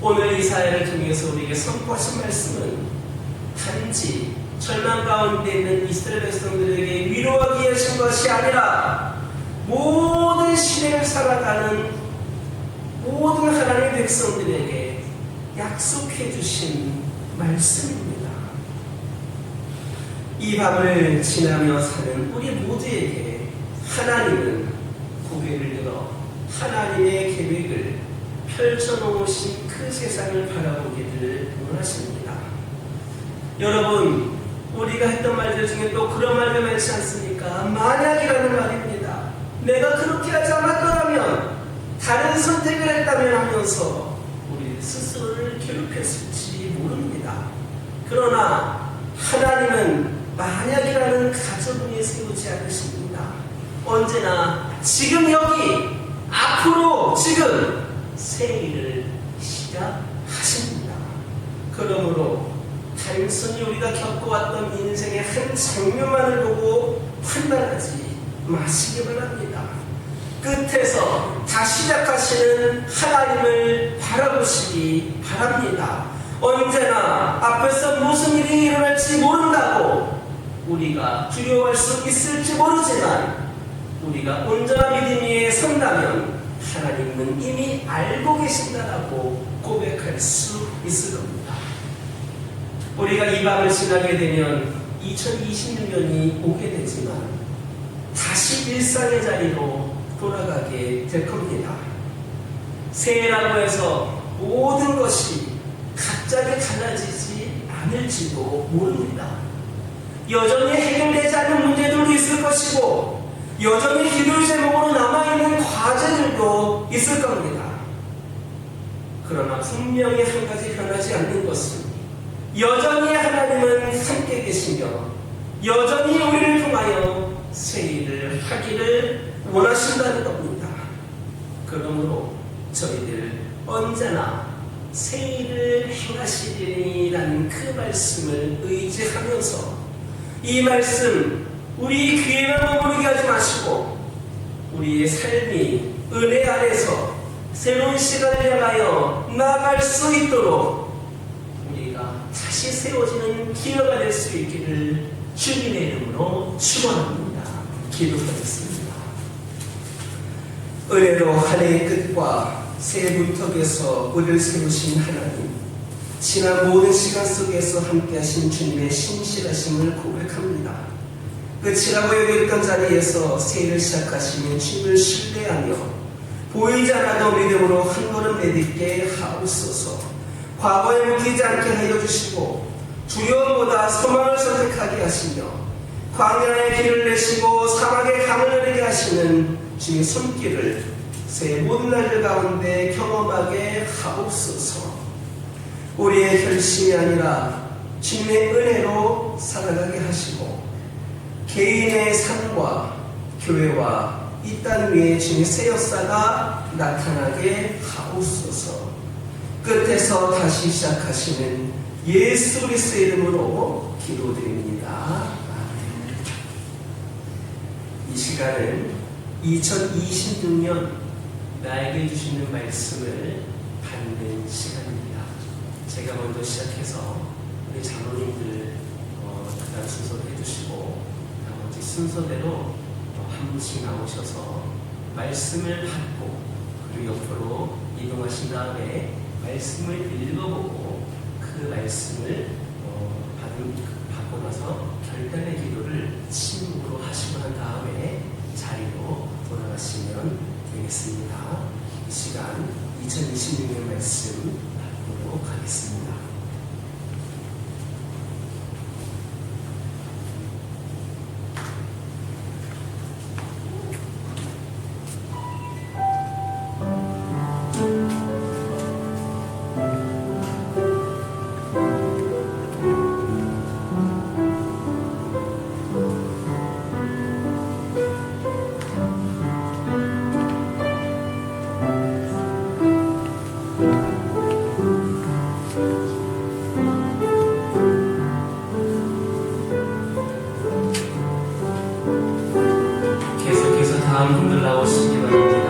오늘 이 사회를 통해서 우리에게 선포하신 말씀은 단지 절망 가운데 있는 이스라엘 백성들에게 위로하기 하신 것이 아니라 모든 시대를 살아가는 모든 하나님의 백성들에게 약속해 주신 말씀입니다. 이 밤을 지나며 사는 우리 모두에게 하나님은 고개를 들어 하나님의 계획을 펼쳐놓으신 그 세상을 바라보기를 원하십니다. 여러분, 우리가 했던 말들 중에 또 그런 말들 많지 않습니까? 만약이라는 말입니다. 내가 그렇게 하지 않았더라면, 다른 선택을 했다면 하면서 우리 스스로를 괴롭혔을지 모릅니다. 그러나 하나님은 만약이라는 가정을 세우지 않으십니다. 언제나 지금 여기, 앞으로 지금 새 일을 시작하십니다. 그러므로 단순히 우리가 겪어왔던 인생의 한 장면만을 보고 판단하지 마시기 바랍니다. 끝에서 다시 시작하시는 하나님을 바라보시기 바랍니다. 언제나 앞에서 무슨 일이 일어날지 모른다고 우리가 두려워할 수 있을지 모르지만 우리가 온전한 믿음 위에 선다면 하나님은 이미 알고 계신다라고 고백할 수 있을 겁니다. 우리가 이 밤을 지나게 되면 2026년이 오게 되지만 다시 일상의 자리로 돌아가게 될 겁니다. 새해라고 해서 모든 것이 갑자기 달라지지 않을지도 모릅니다. 여전히 해결되지 않은 문제들도 있을 것이고 여전히 기도의 제목으로 남아있는 과제들도 있을 겁니다. 그러나 분명히 한 가지 변하지 않는 것은 여전히 하나님은 함께 계시며 여전히 우리를 통하여 새 일을 하기를 원하신다는 겁니다. 그러므로 저희들 언제나 새 일을 행하시리라는 그 말씀을 의지하면서 이 말씀 우리 귀에만 머무르게 하지 마시고 우리의 삶이 은혜 안에서 새로운 시간을 향하여 나아갈 수 있도록 우리가 다시 세워지는 기회가 될 수 있기를 주님의 이름으로 축원합니다. 기도하겠습니다. 은혜로 한 해의 끝과 새해 문턱에서 우리를 세우신 하나님, 지난 모든 시간 속에서 함께하신 주님의 신실하심을 고백합니다. 끝이라고 여겼던 자리에서 새해를 시작하시는 주님을 신뢰하며 보이지 않아도 믿음으로 한 걸음 내딛게 하옵소서. 과거에 묶이지 않게 하여 주시고 두려움보다 소망을 선택하게 하시며 광야의 길을 내시고 사막의 강을 흐르게 하시는 주의 손길을 새 모든 날들 가운데 경험하게 하옵소서. 우리의 결심이 아니라 주님의 은혜로 살아가게 하시고 개인의 삶과 교회와 이 땅 위에 주님의 새 역사가 나타나게 하옵소서. 끝에서 다시 시작하시는 예수 그리스도의 이름으로 기도드립니다. 아멘. 이 시간은 2026년 나에게 주시는 말씀을 받는 시간입니다. 제가 먼저 시작해서 우리 장로님들 그다음 순서를 해주시고 나머지 순서대로 한 분씩 나오셔서 말씀을 받고 그리고 옆으로 이동하신 다음에 말씀을 읽어보고 그 말씀을 받고 나서 결단의 기도를 침묵으로 하시고 난 다음에 자리로 돌아가시면 되겠습니다. 이 시간 2026년 말씀 받도록 하겠습니다. 계속해서 다음 분들 나오시기 바랍니다.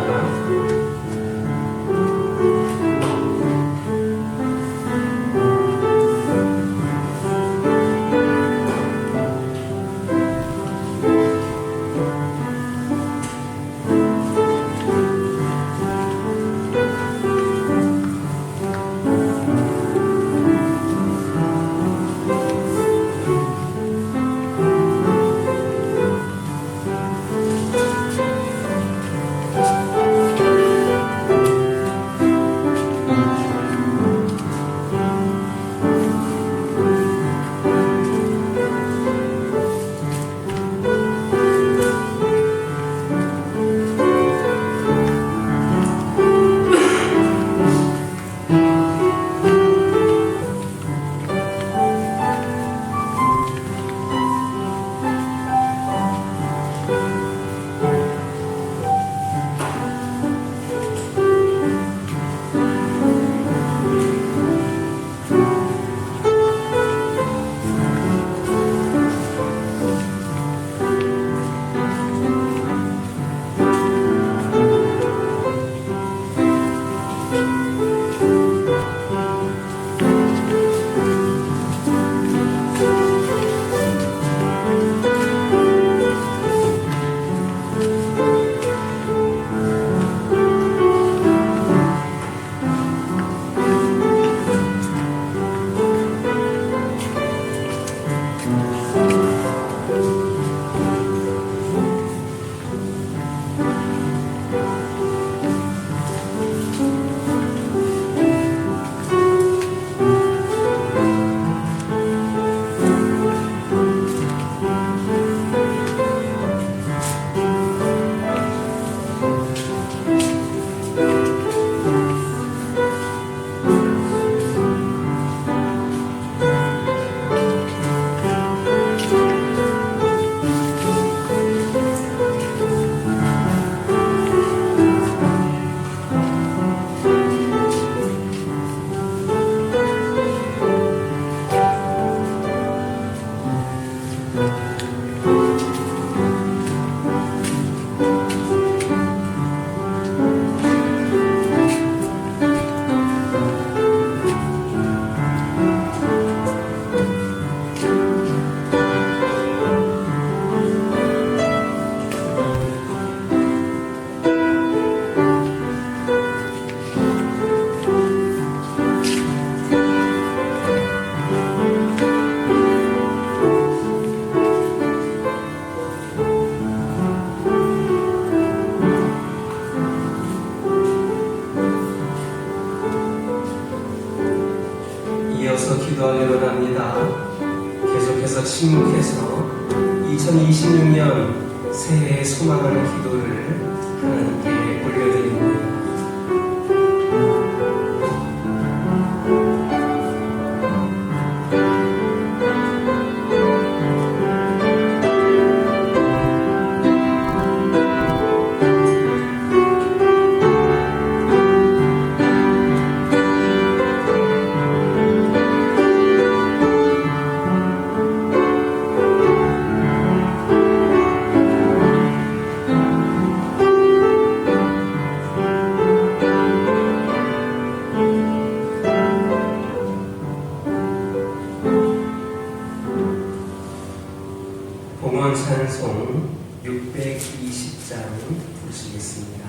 침묵해서 2026년 새해에 소망하는 기도를 하나님께 올려드립니다. 봉헌 찬송 620장 부르시겠습니다.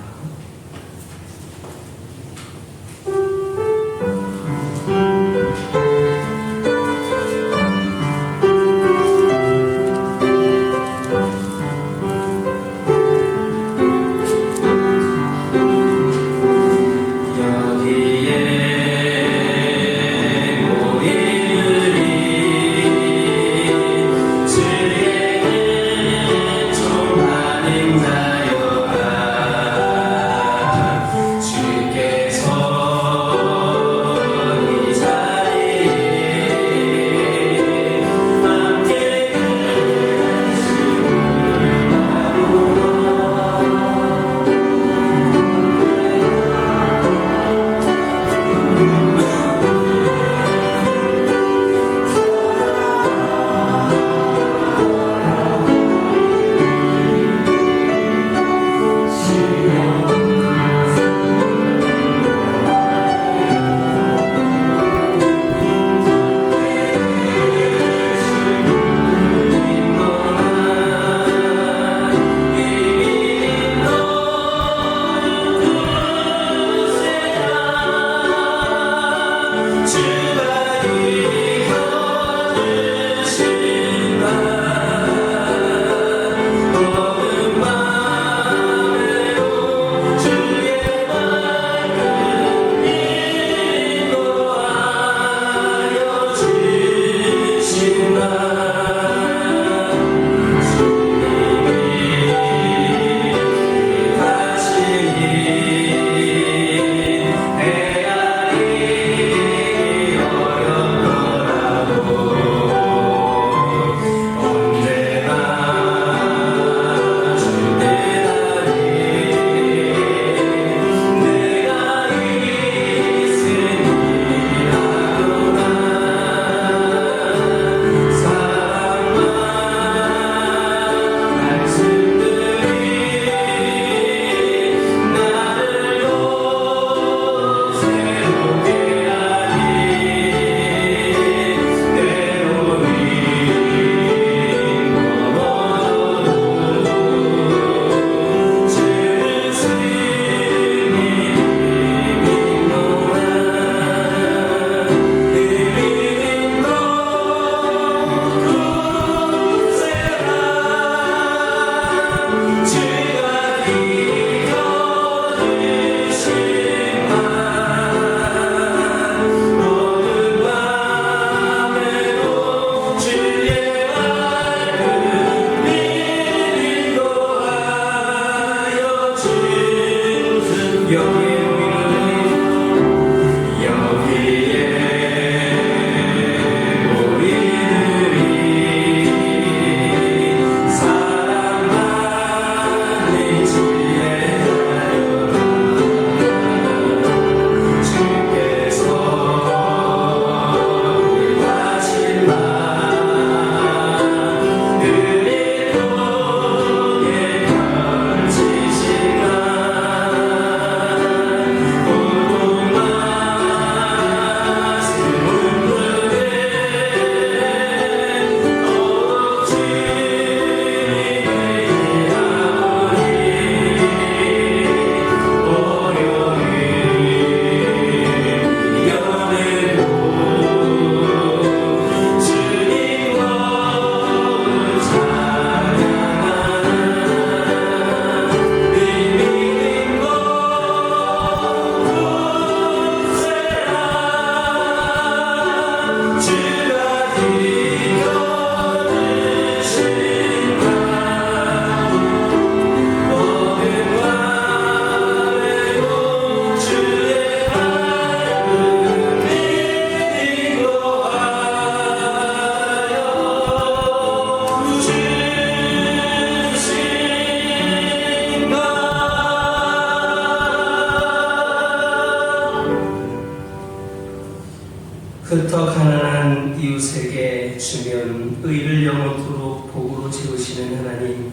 영원토록 복으로 채우시는 하나님,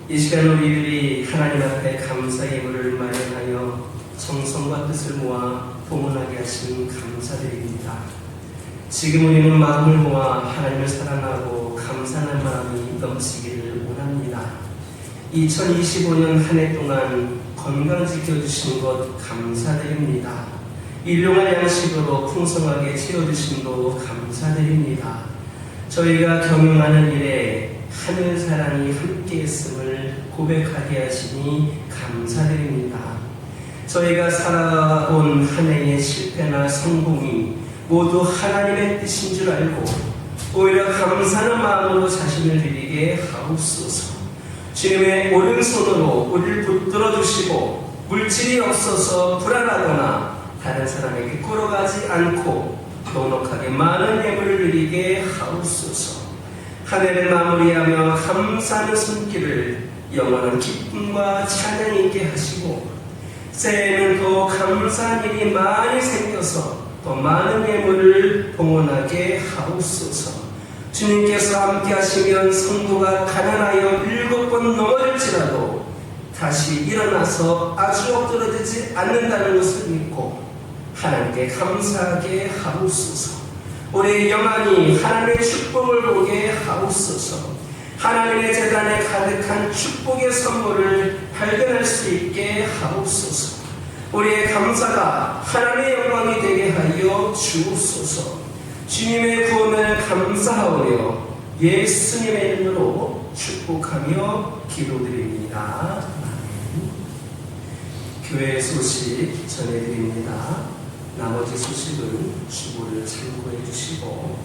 이 시간 우리들이 하나님 앞에 감사 예물을 마련하여 정성과 뜻을 모아 봉헌하게 하신 감사드립니다. 지금 우리는 마음을 모아 하나님을 사랑하고 감사하는 마음이 넘치기를 원합니다. 2025년 한 해 동안 건강 지켜주신 것 감사드립니다. 일용할 양식으로 풍성하게 채워주신 것 감사드립니다. 저희가 경영하는 일에 하늘 사랑이 함께했음을 고백하게 하시니 감사드립니다. 저희가 살아온 한 해의 실패나 성공이 모두 하나님의 뜻인 줄 알고 오히려 감사하는 마음으로 자신을 드리게 하옵소서. 주님의 오른손으로 우리를 붙들어 주시고 물질이 없어서 불안하거나 다른 사람에게 끌어가지 않고 넉넉하게 많은 예물을 드리게 하옵소서. 한 해를 마무리하며 감사하는 손길을 영원한 기쁨과 찬양 있게 하시고 새해에는 더 감사한 일이 많이 생겨서 더 많은 예물을 봉헌하게 하옵소서. 주님께서 함께 하시면 성도가 가난하여 7번 넘어질지라도 다시 일어나서 아주 엎드러지지 않는다는 것을 믿고 하나님께 감사하게 하옵소서. 우리 영안이 하나님의 축복을 보게 하옵소서. 하나님의 재단에 가득한 축복의 선물을 발견할 수 있게 하옵소서. 우리의 감사가 하나님의 영광이 되게 하여 주옵소서. 주님의 구원을 감사하오며 예수님의 이름으로 축복하며 기도드립니다. 아멘. 교회 소식 전해드립니다. 나머지 소식은 주보를 참고해 주시고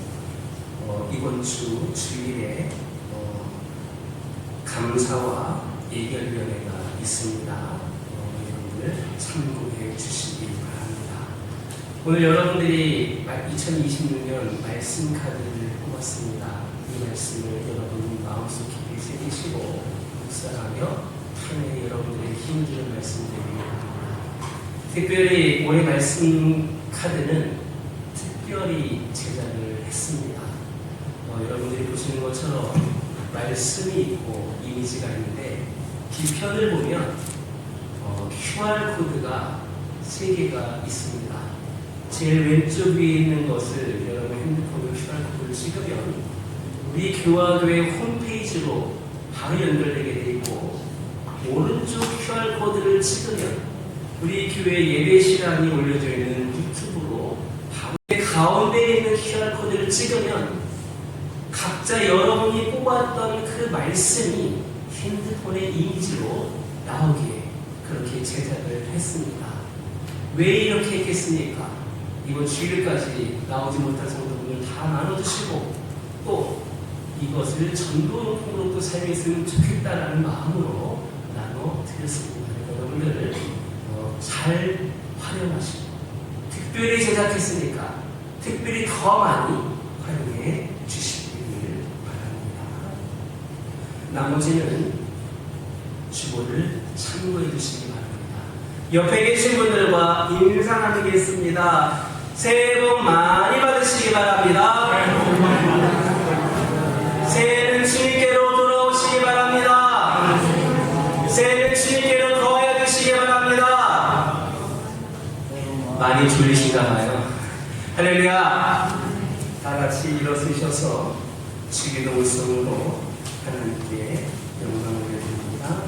이번 주 주일에 감사와 예결위원회가 있습니다. 여러분들 참고해 주시기 바랍니다. 오늘 여러분들이 2026년 말씀 카드를 뽑았습니다. 이 말씀을 여러분 마음속 깊이 새기시고 묵상하며 한 해 여러분들의 힘을 주는 말씀드립니다. 특별히 올해 말씀 카드는 특별히 제작을 했습니다. 여러분들이 보시는 것처럼 말씀이 있고 이미지가 있는데 뒤편을 보면 QR코드가 3개가 있습니다. 제일 왼쪽 위에 있는 것을 여러분 핸드폰으로 QR코드를 찍으면 우리 교화교회 홈페이지로 바로 연결되게 되어 있고 오른쪽 QR코드를 찍으면 우리 교회 예배 시간이 올려져 있는 유튜브로 바로 가운데에 있는 QR코드를 찍으면 각자 여러분이 뽑았던 그 말씀이 핸드폰의 이미지로 나오게 그렇게 제작을 했습니다. 왜 이렇게 했겠습니까? 이번 주일까지 나오지 못한 성도분들 다 나눠주시고 또 이것을 전도용품으로 또 사용했으면 좋겠다라는 마음으로 나눠드렸습니다. 여러분들 잘 활용하시고 특별히 제작했으니까 특별히 더 많이 활용해 주시기를 바랍니다. 나머지는 주보를 참고해 주시기 바랍니다. 옆에 계신 분들과 인사 나누겠습니다. 새해 복 많이 받으시기 바랍니다. 새해는 주님께로 돌아오시기 바랍니다. 새해는 주님께로 거하여 주시기 바랍니다. 많이 졸리신가 봐요. 할렐루야. 다 같이 일어서셔서 주기도 우성으로 하나님께 영광을 드립니다.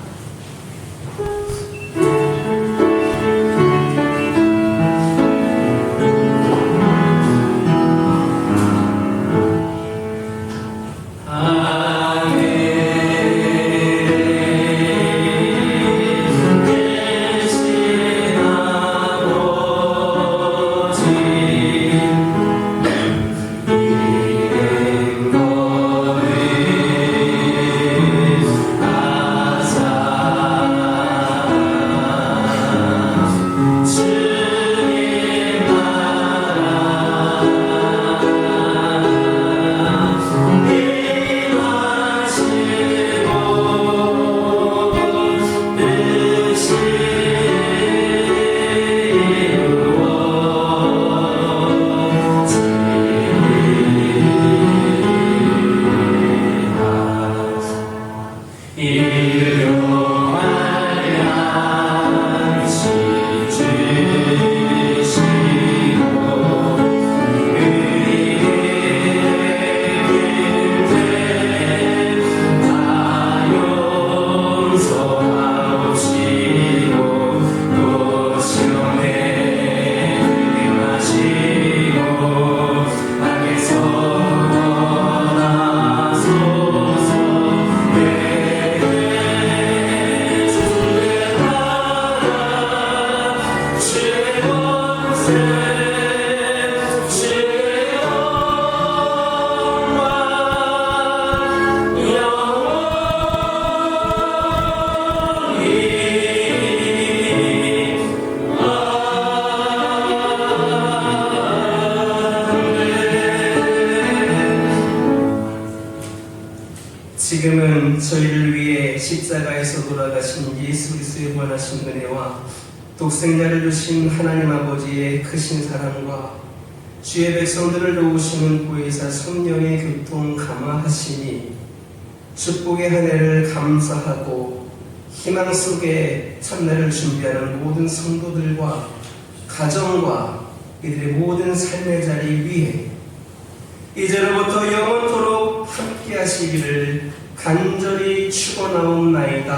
아 십자가에서 돌아가신 예수 그리스도의 원하신 은혜와 독생자를 주신 하나님 아버지의 크신 사랑과 주의 백성들을 도우시는 보혜사 성령의 교통 감화하시니 축복의 한 해를 감사하고 희망 속에 첫날을 준비하는 모든 성도들과 가정과 이들의 모든 삶의 자리 위에 이제로부터 영원토록 함께 하시기를 간절히 축원하옵나이다.